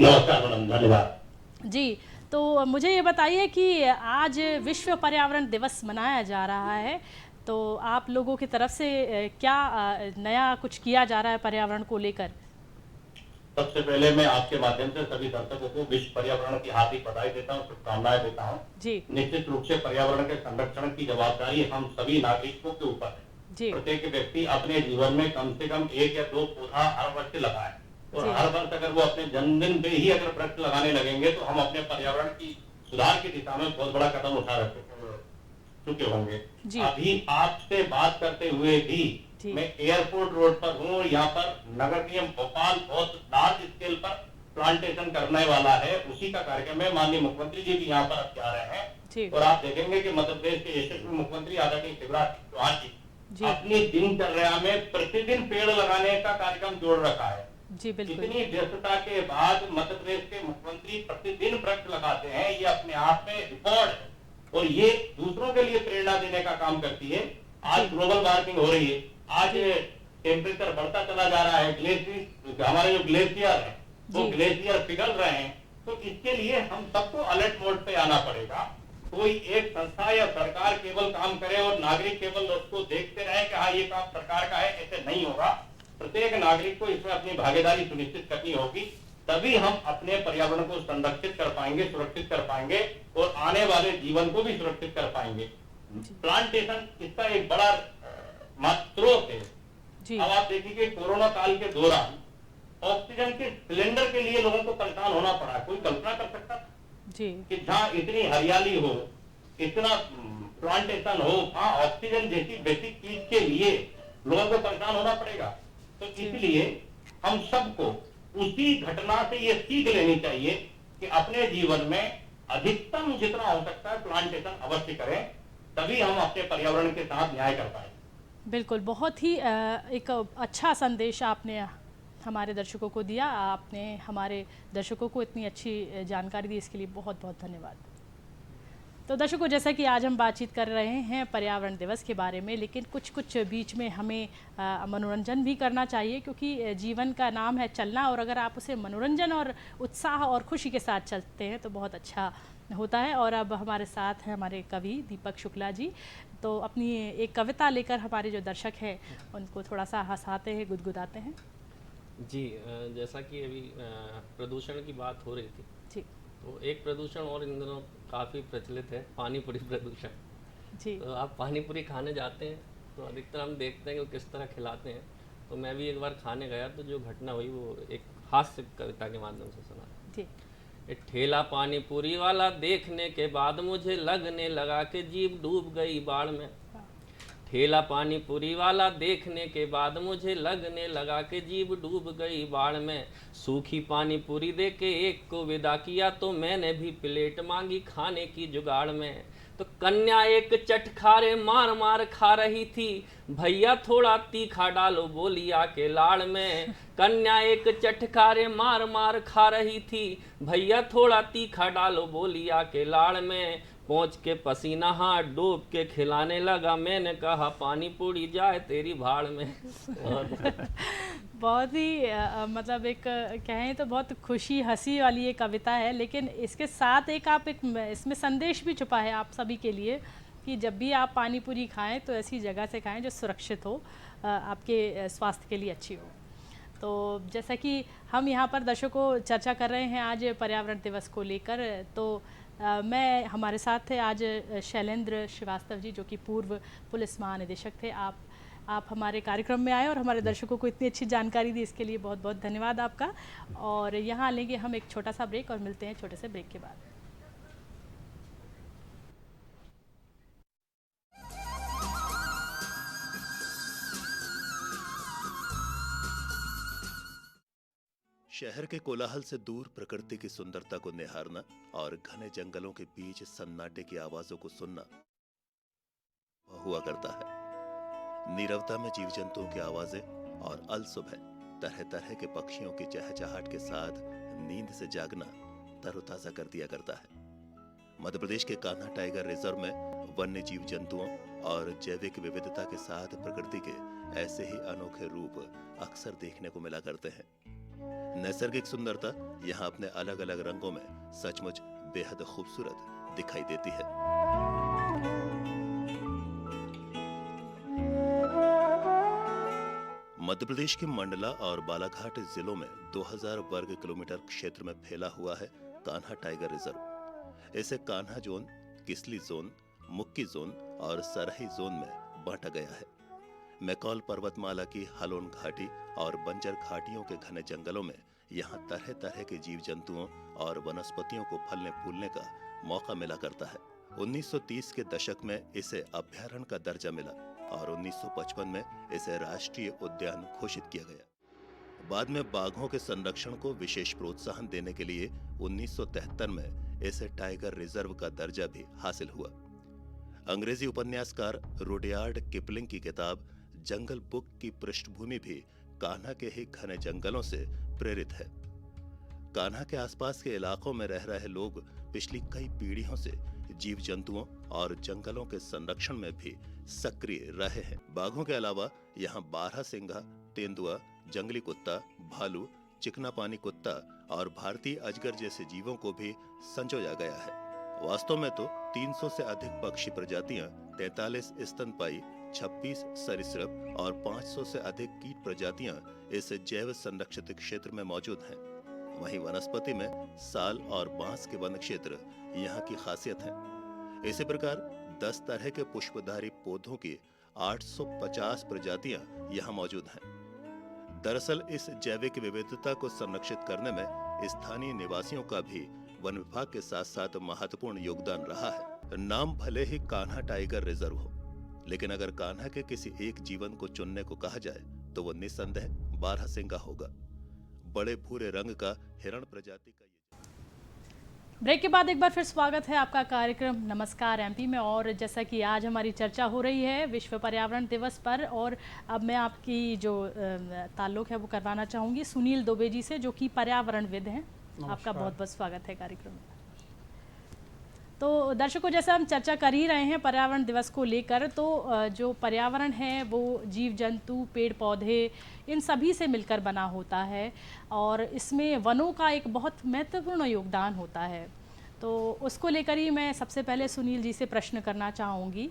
नमस्कार मैडम, धन्यवाद जी। तो मुझे ये बताइए कि आज विश्व पर्यावरण दिवस मनाया जा रहा है, तो आप लोगों की तरफ से क्या नया कुछ किया जा रहा है पर्यावरण को लेकर? सबसे पहले मैं आपके माध्यम से सभी दर्शकों को विश्व पर्यावरण की हार्दिक बधाई देता हूँ, शुभकामनाएं देता हूँ जी। निश्चित रूप से पर्यावरण के संरक्षण की जवाबदारी हम सभी नागरिकों के ऊपर है जी। प्रत्येक व्यक्ति अपने जीवन में कम से कम 1 या 2 पौधा हर वर्ष लगाए, और हर वर्ष अगर वो अपने जन्मदिन पे ही अगर वृक्ष लगाने लगेंगे तो हम अपने पर्यावरण की सुधार की दिशा में बहुत बड़ा कदम उठा चुके होंगे। अभी आपसे बात करते हुए भी मैं एयरपोर्ट रोड पर हूँ, यहाँ पर नगर निगम भोपाल बहुत लार्ज स्केल पर प्लांटेशन करने वाला है, उसी का कार्यक्रम है। माननीय मुख्यमंत्री जी भी यहाँ पर अब जा रहे हैं, और आप देखेंगे कि मध्य प्रदेश के यशस्वी मुख्यमंत्री आदरणीय शिवराज सिंह चौहान जी अपनी दिनचर्या में प्रतिदिन पेड़ लगाने का कार्यक्रम जोड़ रखा है जी। बिल्कुल। इतनी व्यस्तता के बाद मध्य प्रदेश के मुख्यमंत्री प्रतिदिन वृक्ष लगाते हैं, ये अपने आप में रिकॉर्ड है, और ये दूसरों के लिए प्रेरणा देने का काम करती है। आज ग्लोबल वार्मिंग हो रही है, आज टेम्परेचर बढ़ता चला जा रहा है, ग्लेशियर, हमारे जो ग्लेशियर है वो ग्लेशियर पिघल रहे हैं, तो इसके लिए हम सबको अलर्ट मोड पे आना पड़ेगा। कोई एक संस्था या सरकार केवल काम करे और नागरिक केवल उसको देखते रहे कि हाँ ये काम सरकार का है, ऐसे नहीं होगा। प्रत्येक नागरिक को इसमें अपनी भागीदारी सुनिश्चित करनी होगी, तभी हम अपने पर्यावरण को संरक्षित कर पाएंगे, सुरक्षित कर पाएंगे, और आने वाले जीवन को भी सुरक्षित कर पाएंगे। प्लांटेशन इसका एक बड़ा स्रोत है। अब आप देखिए कोरोना काल के दौरान ऑक्सीजन के सिलेंडर के लिए लोगों को परेशान होना पड़ा। कोई कल्पना कर सकता था कि जहाँ इतनी हरियाली हो, इतना प्लांटेशन हो, वहाँ ऑक्सीजन जैसी बेसिक चीज के लिए लोगों को परेशान होना पड़ेगा। तो इसलिए हम सबको उसी घटना से ये सीख लेनी चाहिए कि अपने जीवन में अधिकतम जितना हो सकता है प्लांटेशन अवश्य करें, तभी हम अपने पर्यावरण के साथ न्याय कर पाएंगे। बिल्कुल, बहुत ही एक अच्छा संदेश आपने हमारे दर्शकों को दिया। आपने हमारे दर्शकों को इतनी अच्छी जानकारी दी, इसके लिए बहुत बहुत धन्यवाद। तो दर्शकों, जैसा कि आज हम बातचीत कर रहे हैं पर्यावरण दिवस के बारे में, लेकिन कुछ बीच में हमें मनोरंजन भी करना चाहिए, क्योंकि जीवन का नाम है चलना, और अगर आप उसे मनोरंजन और उत्साह और खुशी के साथ चलते हैं तो बहुत अच्छा होता है। और अब हमारे साथ हैं हमारे कवि दीपक शुक्ला जी, तो अपनी एक कविता लेकर हमारे जो दर्शक हैं उनको थोड़ा सा हंसाते हैं, गुदगुदाते हैं। जी, जैसा कि अभी प्रदूषण की बात हो रही थी, जी तो एक प्रदूषण और इन दिनों काफ़ी प्रचलित है, पानी पूरी प्रदूषण। जी तो आप पानी पूरी खाने जाते हैं तो अधिकतर हम देखते हैं कि वो किस तरह खिलाते हैं। तो मैं भी एक बार खाने गया तो जो घटना हुई वो एक हास्य कविता के माध्यम से सुना। जी। एक ठेला पानी पूरी वाला देखने के बाद मुझे लगने लगा कि जीभ डूब गई बाढ़ में। ठेला पानी पूरी वाला देखने के बाद मुझे लगने लगा कि जीभ डूब गई बाढ़ में। सूखी पानी पूरी दे के एक को विदा किया तो मैंने भी प्लेट मांगी खाने की जुगाड़ में। तो कन्या एक चटखारे मार मार खा रही थी, भैया थोड़ा तीखा डालो बोली आके लाड़ में। कन्या एक चटखारे मार मार खा रही थी, भैया थोड़ा तीखा डालो बोली आके लाड़ में। पहुँच के पसीना हाथ डूब के खिलाने लगा, मैंने कहा पानी पूरी जाए तेरी भाड़ में। बहुत ही मतलब एक कहें तो बहुत खुशी हंसी वाली ये कविता है, लेकिन इसके साथ एक इसमें संदेश भी छुपा है आप सभी के लिए कि जब भी आप पानी पूरी खाएं तो ऐसी जगह से खाएं जो सुरक्षित हो, आपके स्वास्थ्य के लिए अच्छी हो। तो जैसा कि हम यहाँ पर दर्शकों को चर्चा कर रहे हैं आज पर्यावरण दिवस को लेकर, तो मैं हमारे साथ थे आज शैलेंद्र श्रीवास्तव जी, जो कि पूर्व पुलिस महानिदेशक थे। आप हमारे कार्यक्रम में आए और हमारे दर्शकों को इतनी अच्छी जानकारी दी, इसके लिए बहुत बहुत धन्यवाद आपका। और यहाँ लेंगे हम एक छोटा सा ब्रेक और मिलते हैं छोटे से ब्रेक के बाद। शहर के कोलाहल से दूर प्रकृति की सुंदरता को निहारना और घने जंगलों के बीच सन्नाटे की आवाजों को सुनना हुआ करता है। नीरवता में जीव जंतुओं की आवाजें और अलसुबह तरह तरह के पक्षियों की चहचहाट के साथ नींद से जागना तरोताजा कर दिया करता है। मध्य प्रदेश के कान्हा टाइगर रिजर्व में वन्य जीव जंतुओं और जैविक विविधता के साथ प्रकृति के ऐसे ही अनोखे रूप अक्सर देखने को मिला करते हैं। नैसर्गिक सुंदरता यहाँ अपने अलग अलग रंगों में सचमुच बेहद खूबसूरत दिखाई देती है। मध्य प्रदेश के मंडला और बालाघाट जिलों में 2000 वर्ग किलोमीटर क्षेत्र में फैला हुआ है कान्हा टाइगर रिजर्व। इसे कान्हा जोन, किसली जोन, मुक्की जोन और सरही जोन में बांटा गया है। मैकॉल पर्वतमाला की हलोन घाटी और बंजर घाटियों के घने जंगलों में यहाँ तरह तरह के जीव जंतुओं और वनस्पतियों को फलने फूलने का मौका मिला करता है। 1930 के दशक में इसे अभयारण्य का दर्जा मिला और 1955 में इसे राष्ट्रीय उद्यान घोषित किया गया। बाद में बाघों के संरक्षण को विशेष प्रोत्साहन देने के लिए 1973 में इसे टाइगर रिजर्व का दर्जा भी हासिल हुआ। अंग्रेजी उपन्यासकार रुडयार्ड किपलिंग की किताब जंगल बुक की पृष्ठभूमि भी कान्हा के ही घने जंगलों से प्रेरित है। कान्हा के आसपास के इलाकों में रह रहे लोग पिछली कई पीढ़ियों से जीव जंतुओं और जंगलों के संरक्षण में भी सक्रिय रहे हैं। बाघों के अलावा यहाँ बारहसिंघा, तेंदुआ, जंगली कुत्ता, भालू, चिकना पानी कुत्ता और भारतीय अजगर जैसे जीवों को भी संजोया गया है। वास्तव में तो 300 से अधिक पक्षी प्रजातियां, 43 स्तनपायी, 26 सरीसृप और 500 से अधिक कीट प्रजातियां इस जैव संरक्षित क्षेत्र में मौजूद हैं। वहीं वनस्पति में साल और बांस के वन क्षेत्र यहाँ की खासियत है। इसी प्रकार 10 तरह के पुष्पधारी पौधों की 850 प्रजातियां यहाँ मौजूद हैं। दरअसल इस जैविक विविधता को संरक्षित करने में स्थानीय निवासियों का भी वन विभाग के साथ साथ महत्वपूर्ण योगदान रहा है। नाम भले ही कान्हा टाइगर रिजर्व हो, लेकिन अगर कान्हा के किसी एक जीवन को चुनने को कहा जाए तो वो निस्संदेह बारहसिंघा होगा। बड़े भूरे रंग का हिरण प्रजाति का ब्रेक के बाद एक बार फिर स्वागत है आपका कार्यक्रम नमस्कार एमपी में। और जैसा कि आज हमारी चर्चा हो रही है विश्व पर्यावरण दिवस पर, और अब मैं आपकी जो ताल्लुक है वो करवाना चाहूँगी सुनील दुबे जी से, जो कि पर्यावरणविद हैं। आपका बहुत बहुत स्वागत है कार्यक्रम में। तो दर्शकों, जैसे हम चर्चा कर ही रहे हैं पर्यावरण दिवस को लेकर, तो जो पर्यावरण है वो जीव जंतु, पेड़ पौधे, इन सभी से मिलकर बना होता है और इसमें वनों का एक बहुत महत्वपूर्ण योगदान होता है। तो उसको लेकर ही मैं सबसे पहले सुनील जी से प्रश्न करना चाहूँगी।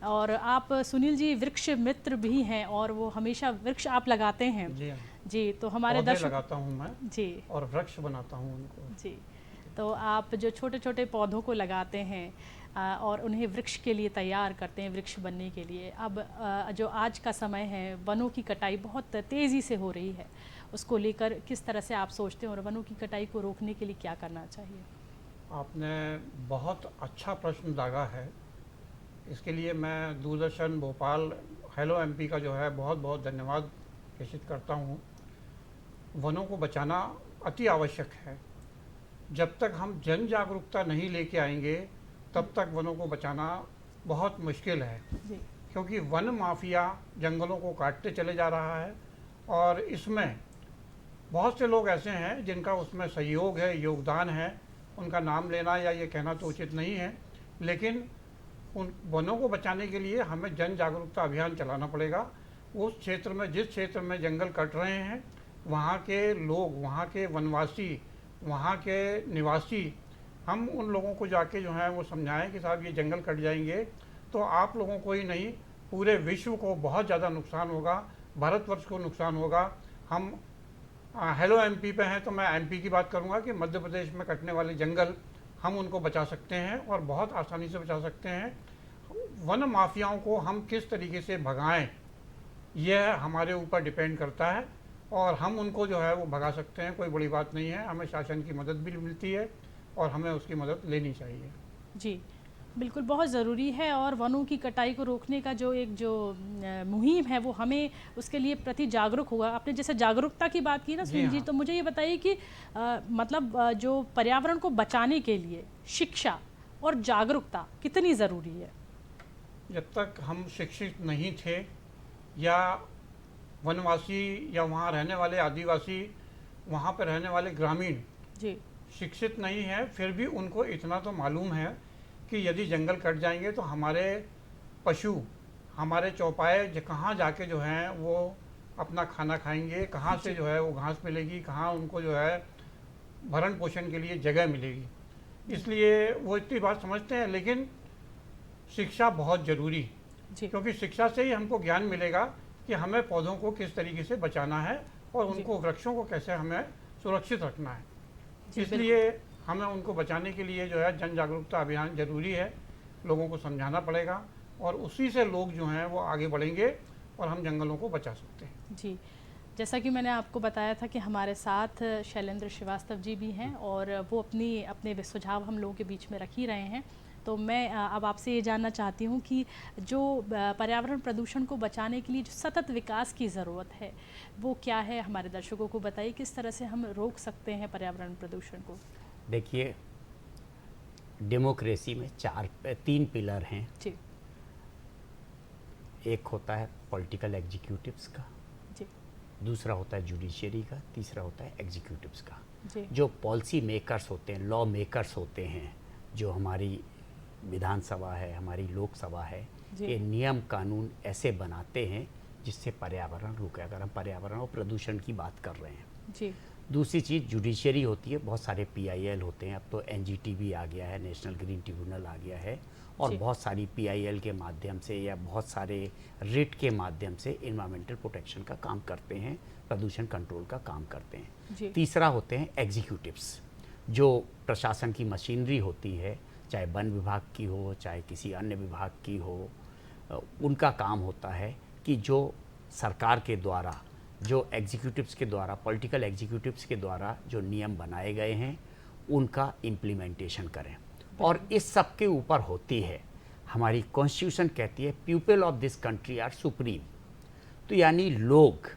और आप सुनील जी वृक्ष मित्र भी हैं और वो हमेशा वृक्ष आप लगाते हैं। जी हाँ। जी, तो हमारे पौधे दर्शक लगाता हूँ मैं जी और वृक्ष बनाता हूँ उनको। जी, तो आप जो छोटे छोटे पौधों को लगाते हैं और उन्हें वृक्ष के लिए तैयार करते हैं, वृक्ष बनने के लिए। अब जो आज का समय है, वनों की कटाई बहुत तेज़ी से हो रही है, उसको लेकर किस तरह से आप सोचते हैं और वनों की कटाई को रोकने के लिए क्या करना चाहिए? आपने बहुत अच्छा प्रश्न दागा है। इसके लिए मैं दूरदर्शन भोपाल हेलो एमपी का जो है बहुत बहुत धन्यवाद प्रेषित करता हूँ। वनों को बचाना अति आवश्यक है। जब तक हम जन जागरूकता नहीं लेके आएंगे तब तक वनों को बचाना बहुत मुश्किल है, जी क्योंकि वन माफिया जंगलों को काटते चले जा रहा है और इसमें बहुत से लोग ऐसे हैं जिनका उसमें सहयोग है, योगदान है। उनका नाम लेना या ये कहना तो उचित नहीं है, लेकिन उन वनों को बचाने के लिए हमें जन जागरूकता अभियान चलाना पड़ेगा। उस क्षेत्र में, जिस क्षेत्र में जंगल कट रहे हैं, वहाँ के लोग, वहाँ के वनवासी, वहाँ के निवासी, हम उन लोगों को जाके जो है वो समझाएं कि साहब ये जंगल कट जाएंगे तो आप लोगों को ही नहीं पूरे विश्व को बहुत ज़्यादा नुकसान होगा, भारतवर्ष को नुकसान होगा। हम हेलो एमपी पे हैं तो मैं एमपी की बात करूंगा कि मध्य प्रदेश में कटने वाले जंगल हम उनको बचा सकते हैं और बहुत आसानी से बचा सकते हैं। वन माफियाओं को हम किस तरीके से भगाएं, यह हमारे ऊपर डिपेंड करता है और हम उनको जो है वो भगा सकते हैं। कोई बड़ी बात नहीं है, हमें शासन की मदद भी मिलती है और हमें उसकी मदद लेनी चाहिए। जी बिल्कुल, बहुत ज़रूरी है। और वनों की कटाई को रोकने का जो मुहिम है वो हमें उसके लिए प्रति जागरूक हुआ। आपने जैसे जागरूकता की बात की ना सुनील जी, हाँ। तो मुझे ये बताइए कि जो पर्यावरण को बचाने के लिए शिक्षा और जागरूकता कितनी ज़रूरी है? जब तक हम शिक्षित नहीं थे या वनवासी या वहाँ रहने वाले आदिवासी, वहाँ पर रहने वाले ग्रामीण जी शिक्षित नहीं है, फिर भी उनको इतना तो मालूम है कि यदि जंगल कट जाएंगे तो हमारे पशु, हमारे चौपाए कहाँ जाके जो हैं वो अपना खाना खाएंगे, कहाँ से जो है वो घास मिलेगी, कहाँ उनको जो है भरण पोषण के लिए जगह मिलेगी। इसलिए वो इतनी बात समझते हैं, लेकिन शिक्षा बहुत ज़रूरी, जी क्योंकि शिक्षा से ही हमको ज्ञान मिलेगा कि हमें पौधों को किस तरीके से बचाना है और उनको, वृक्षों को कैसे हमें सुरक्षित रखना है। जी, इसलिए हमें उनको बचाने के लिए जो है जन जागरूकता अभियान ज़रूरी है। लोगों को समझाना पड़ेगा और उसी से लोग जो हैं वो आगे बढ़ेंगे और हम जंगलों को बचा सकते हैं। जी, जैसा कि मैंने आपको बताया था कि हमारे साथ शैलेंद्र श्रीवास्तव जी भी हैं और वो अपने सुझाव हम लोगों के बीच में रख ही रहे हैं। तो मैं अब आपसे ये जानना चाहती हूँ कि जो पर्यावरण प्रदूषण को बचाने के लिए जो सतत विकास की ज़रूरत है वो क्या है, हमारे दर्शकों को बताइए किस तरह से हम रोक सकते हैं पर्यावरण प्रदूषण को? देखिए, डेमोक्रेसी में 3 पिलर हैं। जी एक होता है पॉलिटिकल एग्जीक्यूटिव्स का, जी दूसरा होता है जुडिशरी का, तीसरा होता है एग्जीक्यूटिव्स का। जी जो पॉलिसी मेकर्स होते हैं, लॉ मेकर्स होते हैं, जो हमारी विधानसभा है, हमारी लोकसभा है, जी। ये नियम कानून ऐसे बनाते हैं जिससे पर्यावरण रुके, अगर हम पर्यावरण और प्रदूषण की बात कर रहे हैं। जी दूसरी चीज़ जुडिशरी होती है, बहुत सारे PIL होते हैं, अब तो NGT भी आ गया है, नेशनल ग्रीन ट्रिब्यूनल आ गया है, और जी। बहुत सारी PIL के माध्यम से या बहुत सारे रिट के माध्यम से इन्वायरमेंटल प्रोटेक्शन का काम करते हैं, प्रदूषण कंट्रोल का काम करते हैं। जी। तीसरा होते हैं एग्जीक्यूटिव्स, जो प्रशासन की मशीनरी होती है, चाहे वन विभाग की हो, चाहे किसी अन्य विभाग की हो, उनका काम होता है कि जो सरकार के द्वारा, जो एग्जीक्यूटिव्स के द्वारा, पॉलिटिकल एग्जीक्यूटिव्स के द्वारा जो नियम बनाए गए हैं उनका इम्प्लीमेंटेशन करें। और इस सब के ऊपर होती है हमारी कॉन्स्टिट्यूशन, कहती है people of this country are supreme. तो यानी लोग,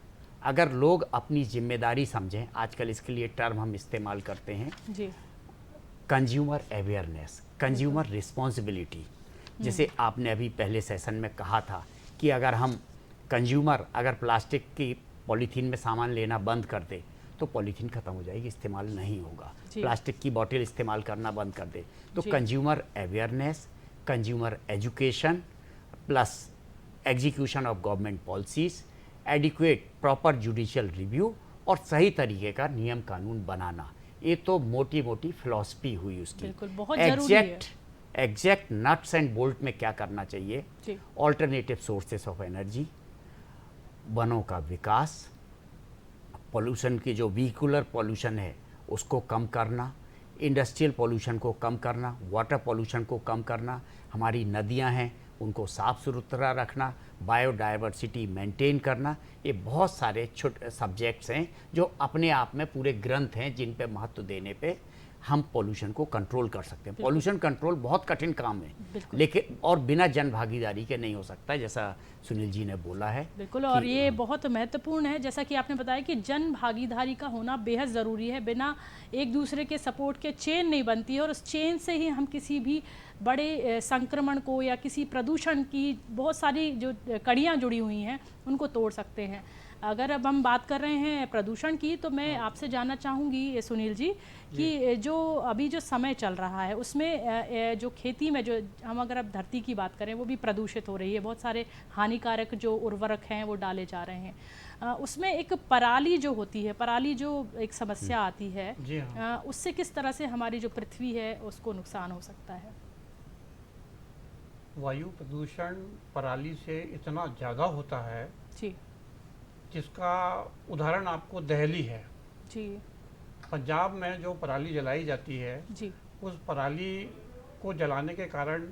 अगर लोग अपनी जिम्मेदारी समझें, आजकल इसके लिए टर्म हम इस्तेमाल करते हैं जी कंज्यूमर अवेयरनेस, कंज्यूमर रिस्पॉन्सिबिलिटी। जैसे आपने अभी पहले सेशन में कहा था कि अगर हम कंज्यूमर अगर प्लास्टिक की पॉलीथीन में सामान लेना बंद कर दे तो पॉलीथीन खत्म हो जाएगी, इस्तेमाल नहीं होगा। जी। प्लास्टिक की बोतल इस्तेमाल करना बंद कर दे। तो जी। Consumer awareness, consumer education plus execution of government policies, adequate proper judicial review और सही तरीके का नियम कानून बनाना, ये तो मोटी मोटी फिलॉसफी हुई उसकी। बिल्कुल, बहुत जरूरी है। एग्जैक्ट नट्स एंड बोल्ट में क्या करना चाहिए? जी। ऑल्टरनेटिव सोर्सेस ऑफ एनर्जी, वनों का विकास, पॉल्यूशन की जो व्हीकुलर पॉल्यूशन है उसको कम करना, इंडस्ट्रियल पॉल्यूशन को कम करना, वाटर पॉल्यूशन को कम करना, हमारी नदियां हैं उनको साफ सुथरा रखना, बायोडाइवर्सिटी मेंटेन करना, ये बहुत सारे छोटे सब्जेक्ट्स हैं जो अपने आप में पूरे ग्रंथ हैं जिन पे महत्व देने पे हम पॉल्यूशन को कंट्रोल कर सकते हैं। पॉल्यूशन कंट्रोल बहुत कठिन काम है, लेकिन और बिना जन भागीदारी के नहीं हो सकता, जैसा सुनील जी ने बोला है। बिल्कुल, और ये बहुत महत्वपूर्ण है, जैसा कि आपने बताया कि जन भागीदारी का होना बेहद ज़रूरी है। बिना एक दूसरे के सपोर्ट के चेन नहीं बनती है, और उस चेन से ही हम किसी भी बड़े संक्रमण को या किसी प्रदूषण की बहुत सारी जो कड़ियाँ जुड़ी हुई हैं उनको तोड़ सकते हैं। अगर अब हम बात कर रहे हैं प्रदूषण की, तो मैं आपसे जानना चाहूँगी सुनील जी कि जो अभी जो समय चल रहा है उसमें जो खेती में जो हम अगर अब धरती की बात करें वो भी प्रदूषित हो रही है, बहुत सारे हानिकारक जो उर्वरक हैं वो डाले जा रहे हैं। उसमें एक पराली जो होती है, पराली जो एक समस्या आती है, जी हाँ। उससे किस तरह से हमारी जो पृथ्वी है उसको नुकसान हो सकता है? वायु प्रदूषण पराली से इतना ज़्यादा होता है जी जिसका उदाहरण आपको दिल्ली है। जी पंजाब में जो पराली जलाई जाती है, जी उस पराली को जलाने के कारण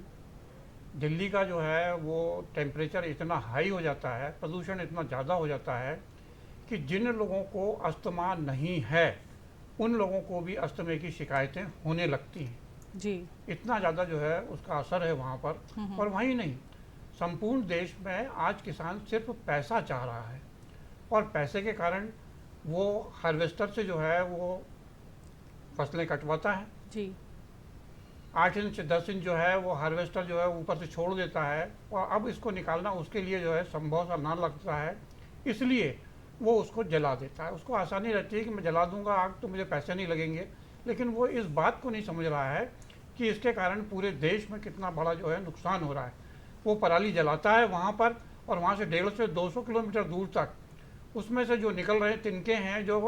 दिल्ली का जो है वो टेम्परेचर इतना हाई हो जाता है, प्रदूषण इतना ज़्यादा हो जाता है कि जिन लोगों को अस्थमा नहीं है उन लोगों को भी अस्थमे की शिकायतें होने लगती हैं। जी इतना ज़्यादा जो है उसका असर है वहाँ पर। और वहीं नहीं, संपूर्ण देश में आज किसान सिर्फ पैसा चाह रहा है, और पैसे के कारण वो हार्वेस्टर से जो है वो फसलें कटवाता है। जी 8 इंच 10 इंच जो है वो हार्वेस्टर जो है ऊपर से छोड़ देता है, और अब इसको निकालना उसके लिए जो है संभव सा ना लगता है, इसलिए वो उसको जला देता है। उसको आसानी रहती है कि मैं जला दूंगा आग तो मुझे पैसे नहीं लगेंगे, लेकिन वो इस बात को नहीं समझ रहा है कि इसके कारण पूरे देश में कितना बड़ा जो है नुकसान हो रहा है। वो पराली जलाता है वहाँ पर, और वहाँ से 150 से 200 किलोमीटर दूर तक उसमें से जो निकल रहे तिनके हैं जो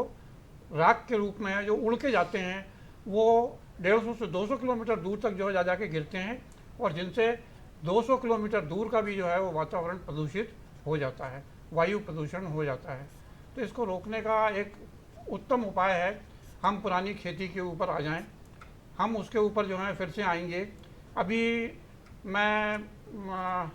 राख के रूप में हैं, जो उड़ के जाते हैं, वो 150 से 200 किलोमीटर दूर तक जो है जा के गिरते हैं, और जिनसे 200 किलोमीटर दूर का भी जो है वो वातावरण प्रदूषित हो जाता है, वायु प्रदूषण हो जाता है। तो इसको रोकने का एक उत्तम उपाय है हम पुरानी खेती के ऊपर आ जाएं। हम उसके ऊपर जो है फिर से आएंगे। अभी मैं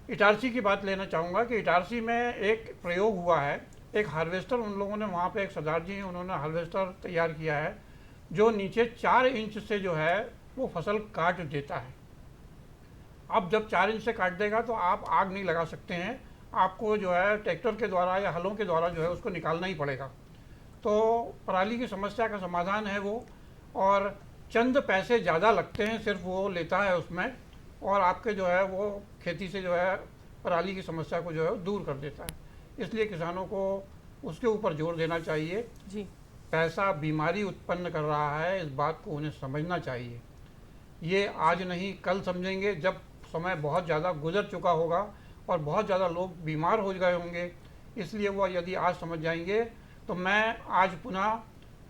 इटारसी की बात लेना चाहूँगा कि इटारसी में एक प्रयोग हुआ है, एक हार्वेस्टर उन लोगों ने वहाँ पे, एक सरदार जी हैं उन्होंने हार्वेस्टर तैयार किया है जो नीचे 4 इंच से जो है वो फसल काट देता है। अब जब 4 इंच से काट देगा तो आप आग नहीं लगा सकते हैं, आपको जो है ट्रैक्टर के द्वारा या हलों के द्वारा जो है उसको निकालना ही पड़ेगा। तो पराली की समस्या का समाधान है वो, और चंद पैसे ज़्यादा लगते हैं सिर्फ वो लेता है उसमें, और आपके जो है वो खेती से जो है पराली की समस्या को जो है दूर कर देता है। इसलिए किसानों को उसके ऊपर जोर देना चाहिए। जी पैसा बीमारी उत्पन्न कर रहा है, इस बात को उन्हें समझना चाहिए। ये आज नहीं कल समझेंगे, जब समय बहुत ज़्यादा गुजर चुका होगा और बहुत ज़्यादा लोग बीमार हो गए होंगे। इसलिए वो यदि आज समझ जाएंगे तो मैं आज पुनः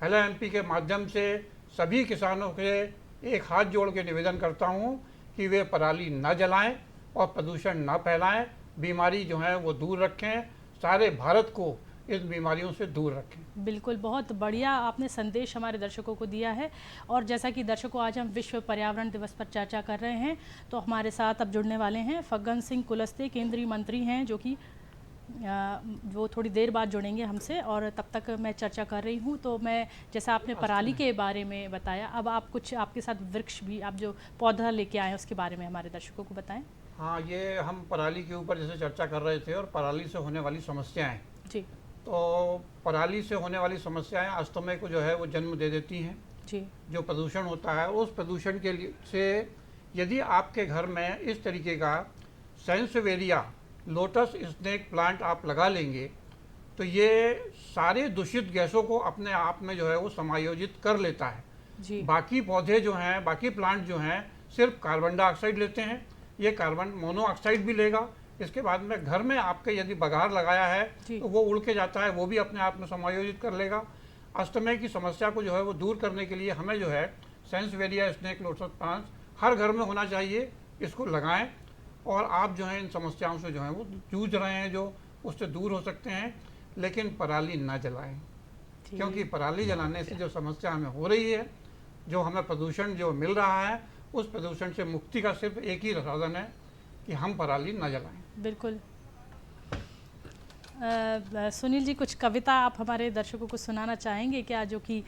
हेलो एमपी के माध्यम से सभी किसानों के एक हाथ जोड़ के निवेदन करता हूँ कि वे पराली न जलाएं और प्रदूषण न फैलाएं, बीमारी जो है वो दूर रखें, सारे भारत को इस बीमारियों से दूर रखें। बिल्कुल, बहुत बढ़िया आपने संदेश हमारे दर्शकों को दिया है। और जैसा कि दर्शकों, आज हम विश्व पर्यावरण दिवस पर चर्चा कर रहे हैं, तो हमारे साथ अब जुड़ने वाले हैं फग्गन सिंह कुलस्ते, केंद्रीय मंत्री हैं, जो कि वो थोड़ी देर बाद जुड़ेंगे हमसे। और तब तक मैं चर्चा कर रही हूँ, तो मैं जैसा आपने पराली के बारे में बताया, अब आप कुछ आपके साथ वृक्ष भी, आप जो पौधा लेके आए उसके बारे में हमारे दर्शकों को बताएं। हाँ, ये हम पराली के ऊपर जैसे चर्चा कर रहे थे और पराली से होने वाली समस्याएं, जी तो पराली से होने वाली समस्याएं अस्थमा को जो है वो जन्म दे देती हैं। जी जो प्रदूषण होता है उस प्रदूषण के लिए से यदि आपके घर में इस तरीके का सेंसवेरिया लोटस स्नेक प्लांट आप लगा लेंगे तो तो ये सारे दूषित गैसों को अपने आप में जो है वो समायोजित कर लेता है। जी बाकी पौधे जो हैं, बाकी प्लांट जो हैं, सिर्फ कार्बन डाइऑक्साइड लेते हैं, ये कार्बन मोनोऑक्साइड भी लेगा। इसके बाद में घर में आपके यदि बघार लगाया है जी। तो वो उड़ के जाता है, वो भी अपने आप में समायोजित कर लेगा। अस्थमा की समस्या को जो है वो दूर करने के लिए हमें जो है सेंसवेरिया स्नेक लोटस प्लांट्स हर घर में होना चाहिए, इसको लगाएं और आप जो है इन समस्याओं से जो है वो जूझ रहे हैं जो उससे दूर हो सकते हैं। लेकिन पराली ना जलाएं, ठीक। क्योंकि पराली जलाने से जो समस्या हमें हो रही है, जो हमें प्रदूषण जो मिल रहा है, उस प्रदूषण से मुक्ति का सिर्फ एक ही साधन है कि हम पराली ना जलाएं। बिल्कुल। सुनील जी, कुछ कविता आप हमारे दर्शकों को सुनाना चाहेंगे क्या, जो कि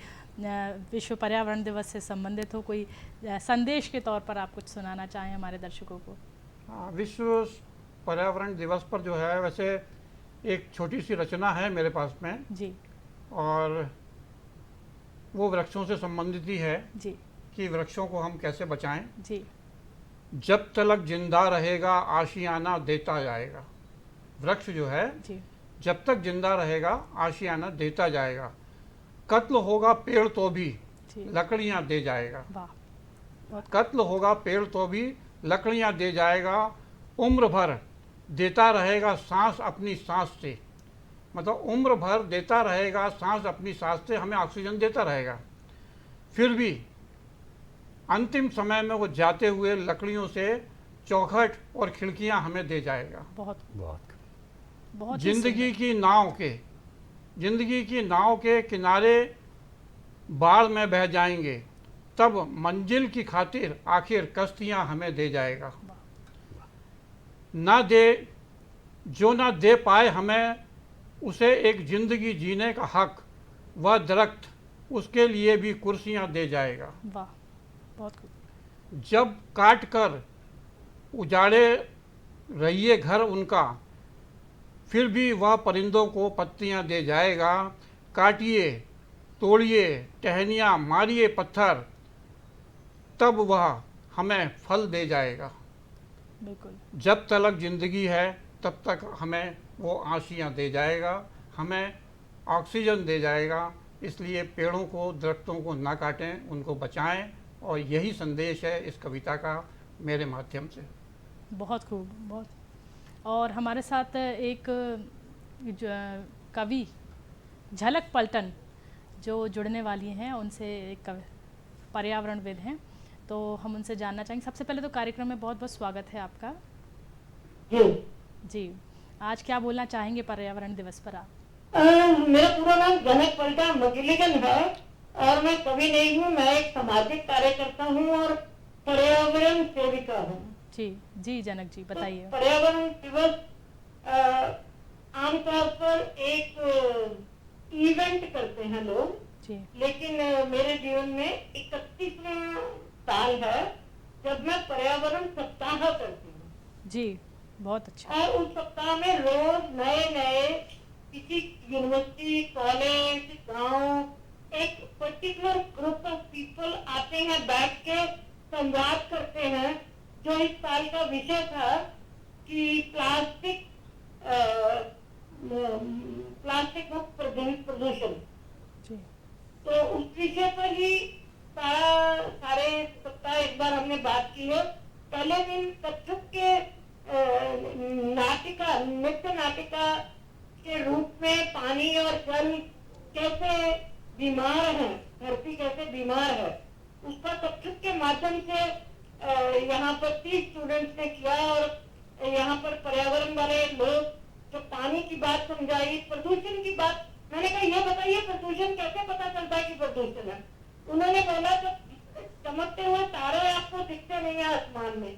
विश्व पर्यावरण दिवस से संबंधित हो? कोई संदेश के तौर पर आप कुछ सुनाना चाहें हमारे दर्शकों को? हाँ, विश्व पर्यावरण दिवस पर जो है वैसे एक छोटी सी रचना है मेरे पास में, जी और वो वृक्षों से संबंधित ही है जी कि वृक्षों को हम कैसे बचाएं। जी जब तलक जिंदा रहेगा आशियाना देता जाएगा। वृक्ष जो है जी जब तक जिंदा रहेगा आशियाना देता जाएगा। कत्ल होगा पेड़ तो भी जी। लकड़ियां दे जाएगा। वाह, कत्ल होगा पेड़ तो भी लकड़ियां दे जाएगा। उम्र भर देता रहेगा सांस अपनी सांस से, मतलब उम्र भर देता रहेगा सांस अपनी सांस से, हमें ऑक्सीजन देता रहेगा। फिर भी अंतिम समय में वो जाते हुए लकड़ियों से चौखट और खिड़कियां हमें दे जाएगा। बहुत बहुत बहुत ही जिंदगी की नाव के किनारे बाढ़ में बह जाएंगे, तब मंजिल की खातिर आखिर कश्तियां हमें दे जाएगा। ना दे पाए हमें उसे एक जिंदगी जीने का हक, वह दरख्त उसके लिए भी कुर्सियां दे जाएगा। वाह, बहुत खूब। जब काट कर उजाड़े रहिए घर उनका, फिर भी वह परिंदों को पत्तियां दे जाएगा। काटिए तोड़िए टहनियाँ मारिए पत्थर, तब वह हमें फल दे जाएगा। बिल्कुल जब तलक जिंदगी है तब तक हमें वो आशियाँ दे जाएगा, हमें ऑक्सीजन दे जाएगा। इसलिए पेड़ों को, दरख्तों को ना काटें, उनको बचाएं, और यही संदेश है इस कविता का मेरे माध्यम से। बहुत खूब, बहुत। और हमारे साथ एक कवि झलक पलटन जो जुड़ने वाली हैं, उनसे एक पर्यावरणविद हैं, तो हम उनसे जानना चाहेंगे। सबसे पहले तो कार्यक्रम में बहुत बहुत स्वागत है आपका। जी जी, आज क्या बोलना चाहेंगे पर्यावरण दिवस पर आप? मेरा पूरा नाम जनक पलटा मगिलिगन है और मैं कवि नहीं हूँ, मैं एक सामाजिक कार्यकर्ता हूँ और पर्यावरण सेविका हूँ। जी जी जनक जी, बताइए। पर्यावरण दिवस आमतौर पर एक इवेंट करते हैं लोग, जी लेकिन मेरे जीवन में 31वां साल है जब मैं पर्यावरण सप्ताह करती हूँ। जी, बहुत अच्छा। और उस सप्ताह में रोज नए नए किसी यूनिवर्सिटी, कॉलेज, गांव, एक पर्टिकुलर ग्रुप ऑफ पीपल आते हैं, बैठ के संवाद करते हैं। जो इस साल का विषय था कि प्लास्टिक मुक्त प्रदूषण, जी तो उस विषय पर ही सारे सप्ताह इस बार हमने बात की है। पहले दिन कथक के नृत्य नाटिका के रूप में पानी और जल कैसे बीमार है, धरती कैसे बीमार है, उसका कथक के माध्यम से यहाँ पर 30 स्टूडेंट्स ने किया। और यहाँ पर पर्यावरण वाले लोग जो पानी की बात समझाई, प्रदूषण की बात, मैंने कहा ये बताइए प्रदूषण कैसे पता चलता है कि प्रदूषण है। उन्होंने बोला तो चमकते हुए तारे आपको दिखते नहीं है आसमान में,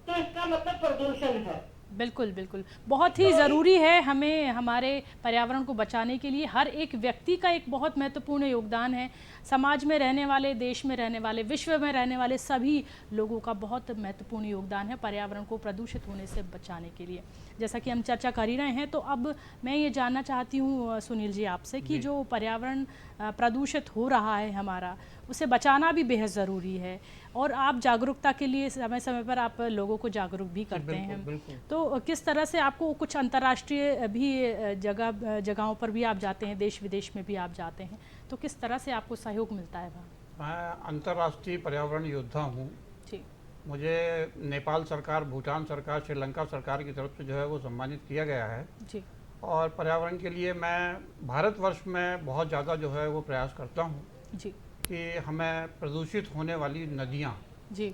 तो इसका मतलब प्रदूषण है। बिल्कुल बिल्कुल, बहुत ही ज़रूरी है हमें हमारे पर्यावरण को बचाने के लिए। हर एक व्यक्ति का एक बहुत महत्वपूर्ण योगदान है। समाज में रहने वाले, देश में रहने वाले, विश्व में रहने वाले सभी लोगों का बहुत महत्वपूर्ण योगदान है पर्यावरण को प्रदूषित होने से बचाने के लिए। जैसा कि हम चर्चा कर ही रहे हैं, तो अब मैं ये जानना चाहती हूँ सुनील जी आपसे कि जो पर्यावरण प्रदूषित हो रहा है हमारा, उसे बचाना भी बेहद ज़रूरी है। और आप जागरूकता के लिए समय समय पर आप लोगों को जागरूक भी करते हैं। बिल्कुल। तो किस तरह से आपको कुछ अंतर्राष्ट्रीय भी जगहों पर भी आप जाते हैं, देश विदेश में भी आप जाते हैं, तो किस तरह से आपको सहयोग मिलता है वहाँ? मैं अंतर्राष्ट्रीय पर्यावरण योद्धा हूँ। जी मुझे नेपाल सरकार, भूटान सरकार, श्रीलंका सरकार की तरफ से जो है वो सम्मानित किया गया है। जी और पर्यावरण के लिए मैं भारतवर्ष में बहुत ज़्यादा जो है वो प्रयास करता हूँ जी कि हमें प्रदूषित होने वाली नदियाँ, जी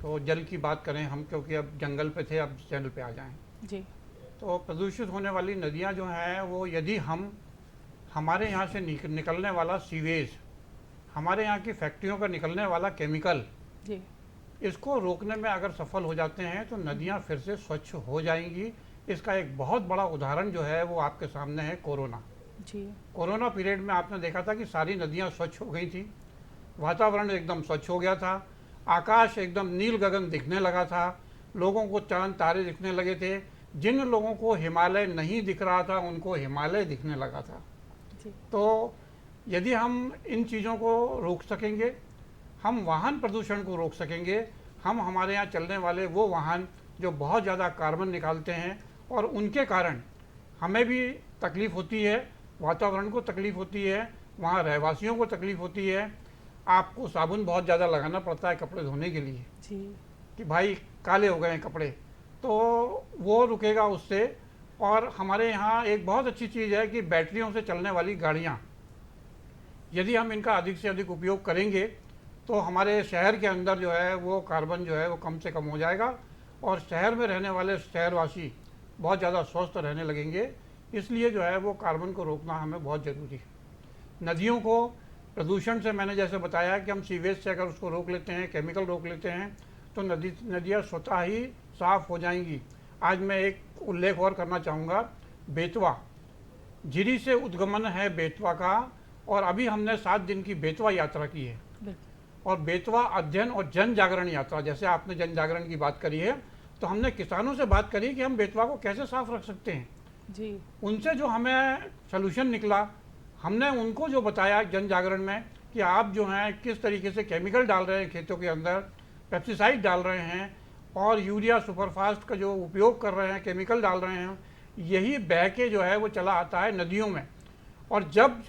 तो जल की बात करें हम, क्योंकि अब जंगल पे थे, अब जल पे आ जाएं। जी तो प्रदूषित होने वाली नदियाँ जो हैं वो, यदि हम हमारे यहाँ से निकलने वाला सीवेज, हमारे यहाँ की फैक्ट्रियों का निकलने वाला केमिकल, जी इसको रोकने में अगर सफल हो जाते हैं तो नदियाँ फिर से स्वच्छ हो जाएंगी। इसका एक बहुत बड़ा उदाहरण जो है वो आपके सामने है कोरोना। जी कोरोना पीरियड में आपने देखा था कि सारी नदियाँ स्वच्छ हो गई थी, वातावरण एकदम स्वच्छ हो गया था, आकाश एकदम नील गगन दिखने लगा था, लोगों को चांद तारे दिखने लगे थे। जिन लोगों को हिमालय नहीं दिख रहा था उनको हिमालय दिखने लगा था। जी तो यदि हम इन चीज़ों को रोक सकेंगे, हम वाहन प्रदूषण को रोक सकेंगे, हम हमारे यहाँ चलने वाले वो वाहन जो बहुत ज़्यादा कार्बन निकालते हैं और उनके कारण हमें भी तकलीफ़ होती है, वातावरण को तकलीफ़ होती है, वहाँ रहवासियों को तकलीफ़ होती है। आपको साबुन बहुत ज़्यादा लगाना पड़ता है कपड़े धोने के लिए जी कि भाई काले हो गए हैं कपड़े, तो वो रुकेगा उससे। और हमारे यहाँ एक बहुत अच्छी चीज़ है कि बैटरियों से चलने वाली गाड़ियाँ, यदि हम इनका अधिक से अधिक उपयोग करेंगे तो हमारे शहर के अंदर जो है वो कार्बन जो है वो कम से कम हो जाएगा और शहर में रहने वाले शहरवासी बहुत ज़्यादा स्वस्थ रहने लगेंगे। इसलिए जो है वो कार्बन को रोकना हमें बहुत ज़रूरी है। नदियों को प्रदूषण से, मैंने जैसे बताया कि हम सीवेज से अगर उसको रोक लेते हैं, केमिकल रोक लेते हैं, तो नदियाँ स्वतः ही साफ़ हो जाएंगी। आज मैं एक उल्लेख और करना चाहूँगा, बेतवा, झिरी से उद्गमन है बेतवा का, और अभी हमने 7 दिन की बेतवा यात्रा की है। और बेतवा अध्ययन और जन जागरण यात्रा, जैसे आपने जन जागरण की बात करी है, तो हमने किसानों से बात करी कि हम बेतवा को कैसे साफ रख सकते हैं जी। उनसे जो हमें सलूशन निकला, हमने उनको जो बताया जन जागरण में कि आप जो हैं किस तरीके से केमिकल डाल रहे हैं खेतों के अंदर, पेस्टिसाइड डाल रहे हैं और यूरिया सुपरफास्ट का जो उपयोग कर रहे हैं, केमिकल डाल रहे हैं, यही बह के जो है वो चला आता है नदियों में। और जब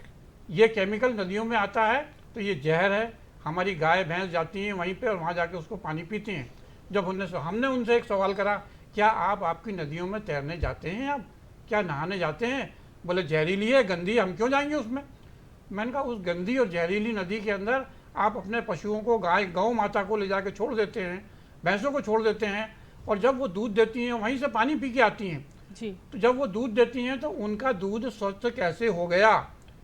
ये केमिकल नदियों में आता है तो ये जहर है, हमारी गाय भैंस जाती हैं वहीं पे और वहाँ जाके उसको पानी पीती हैं। जब हमने उनसे एक सवाल करा, क्या आप आपकी नदियों में तैरने जाते हैं, आप क्या नहाने जाते हैं? बोले जहरीली है, गंदी, हम क्यों जाएंगे उसमें। मैंने कहा उस गंदी और जहरीली नदी के अंदर आप अपने पशुओं को, गाय गौ माता को ले जाके छोड़ देते हैं, भैंसों को छोड़ देते हैं, और जब वो दूध देती हैं वहीं से पानी पी के आती हैं जी। तो जब वो दूध देती हैं तो उनका दूध स्वच्छ कैसे हो गया?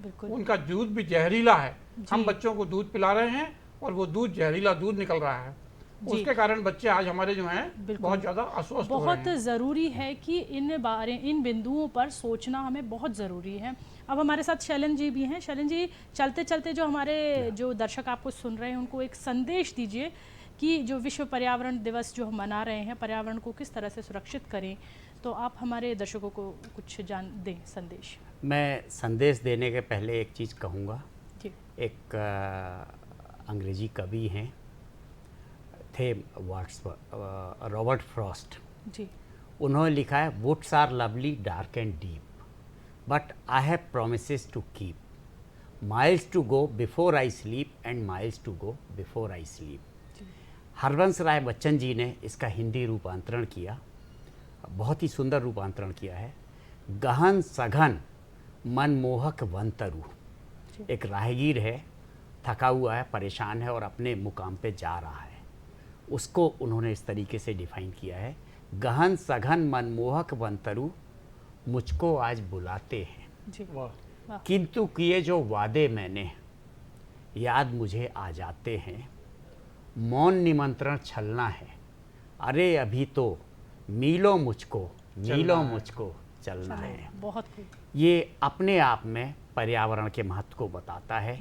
बिल्कुल। उनका दूध भी जहरीला है। हम बच्चों को दूध पिला रहे हैं और वो दूध जहरीला दूध निकल रहा है। उसके कारण बच्चे आज हमारे जो हैं बहुत ज़्यादा अस्वस्थ हो रहे हैं। बहुत ज़रूरी है कि इन बिंदुओं पर सोचना हमें बहुत ज़रूरी है। अब हमारे साथ शैलन जी भी हैं। शैलन जी, चलते चलते जो हमारे जो दर्शक आपको सुन रहे हैं उनको एक संदेश दीजिए कि जो विश्व पर्यावरण दिवस जो हम मना रहे हैं, पर्यावरण को किस तरह से सुरक्षित करें, तो आप हमारे दर्शकों को कुछ जान दें संदेश। मैं संदेश देने के पहले एक चीज़ कहूँगा। जी। एक अंग्रेजी कवि हैं, थे रॉबर्ट फ्रॉस्ट जी। उन्होंने लिखा है, woods are lovely dark and deep but I have promises to keep, miles to go before I sleep and miles to go before I sleep. Harivansh Rai Bachchan ji ने इसका हिंदी रूपांतरण किया, बहुत ही सुंदर रूपांतरण किया है। गहन सघन मनमोहक वनतरु, एक राहगीर है, थका हुआ है, परेशान है और अपने मुकाम पे जा रहा है, उसको उन्होंने इस तरीके से डिफाइन किया है, गहन सघन मनमोहक वनतरु मुझको आज बुलाते हैं, जी। किंतु किए जो वादे मैंने याद मुझे आ जाते हैं, मौन निमंत्रण छलना है, अरे अभी तो मीलों मुझको चलना है। बहुत ये अपने आप में पर्यावरण के महत्व को बताता है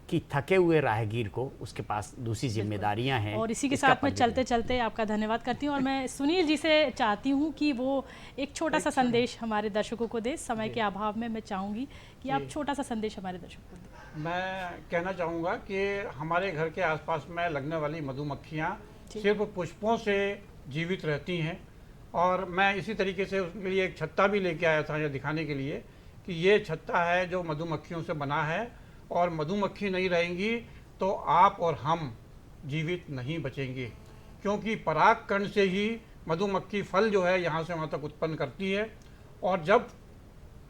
कि थके हुए राहगीर को उसके पास दूसरी जिम्मेदारियां हैं। और इसी के साथ में चलते चलते आपका धन्यवाद करती हूँ और मैं सुनील जी से चाहती हूँ कि वो एक छोटा सा संदेश हमारे दर्शकों को दे। समय के अभाव में मैं चाहूँगी कि आप छोटा सा संदेश हमारे दर्शकों को दें। मैं कहना चाहूँगा कि हमारे घर के आसपास में लगने वाली मधुमक्खियाँ सिर्फ पुष्पों से जीवित रहती हैं, और मैं इसी तरीके से उसके लिए एक छत्ता भी लेके आया था, यह दिखाने के लिए कि ये छत्ता है जो मधुमक्खियों से बना है, और मधुमक्खी नहीं रहेंगी तो आप और हम जीवित नहीं बचेंगे, क्योंकि परागकण से ही मधुमक्खी फल जो है यहाँ से वहाँ तक उत्पन्न करती है, और जब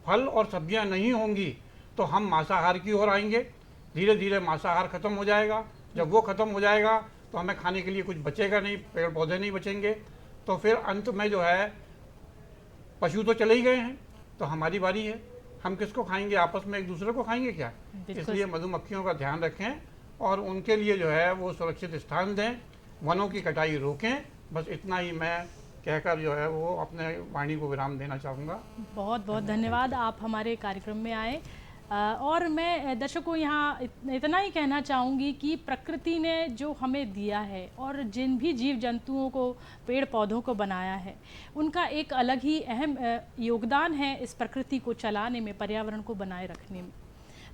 फल और सब्जियाँ नहीं होंगी तो हम मांसाहार की ओर आएंगे। धीरे धीरे मांसाहार खत्म हो जाएगा, जब वो खत्म हो जाएगा तो हमें खाने के लिए कुछ बचेगा नहीं, पेड़ पौधे नहीं बचेंगे, तो फिर अंत में जो है पशु तो चले ही गए हैं, तो हमारी बारी है, हम किसको खाएंगे? आपस में एक दूसरे को खाएंगे क्या? इसलिए मधुमक्खियों का ध्यान रखें और उनके लिए जो है वो सुरक्षित स्थान दें, वनों की कटाई रोकें। बस इतना ही मैं कहकर जो है वो अपने वाणी को विराम देना चाहूँगा। बहुत बहुत धन्यवाद, आप हमारे कार्यक्रम में आए। और मैं दर्शकों को यहाँ इतना ही कहना चाहूँगी कि प्रकृति ने जो हमें दिया है और जिन भी जीव जंतुओं को, पेड़ पौधों को बनाया है, उनका एक अलग ही अहम योगदान है इस प्रकृति को चलाने में, पर्यावरण को बनाए रखने में।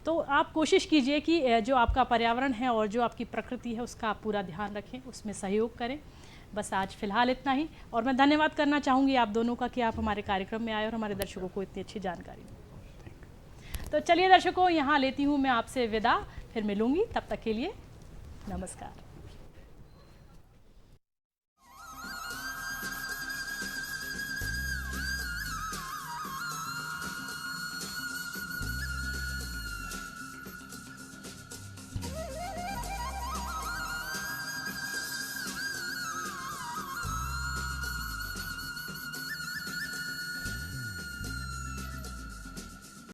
तो आप कोशिश कीजिए कि जो आपका पर्यावरण है और जो आपकी प्रकृति है उसका आप पूरा ध्यान रखें, उसमें सहयोग करें। बस आज फ़िलहाल इतना ही, और मैं धन्यवाद करना चाहूँगी आप दोनों का कि आप हमारे कार्यक्रम में आए और हमारे दर्शकों को इतनी अच्छी जानकारी दी। तो चलिए दर्शकों, यहाँ लेती हूँ मैं आपसे विदा, फिर मिलूँगी, तब तक के लिए नमस्कार।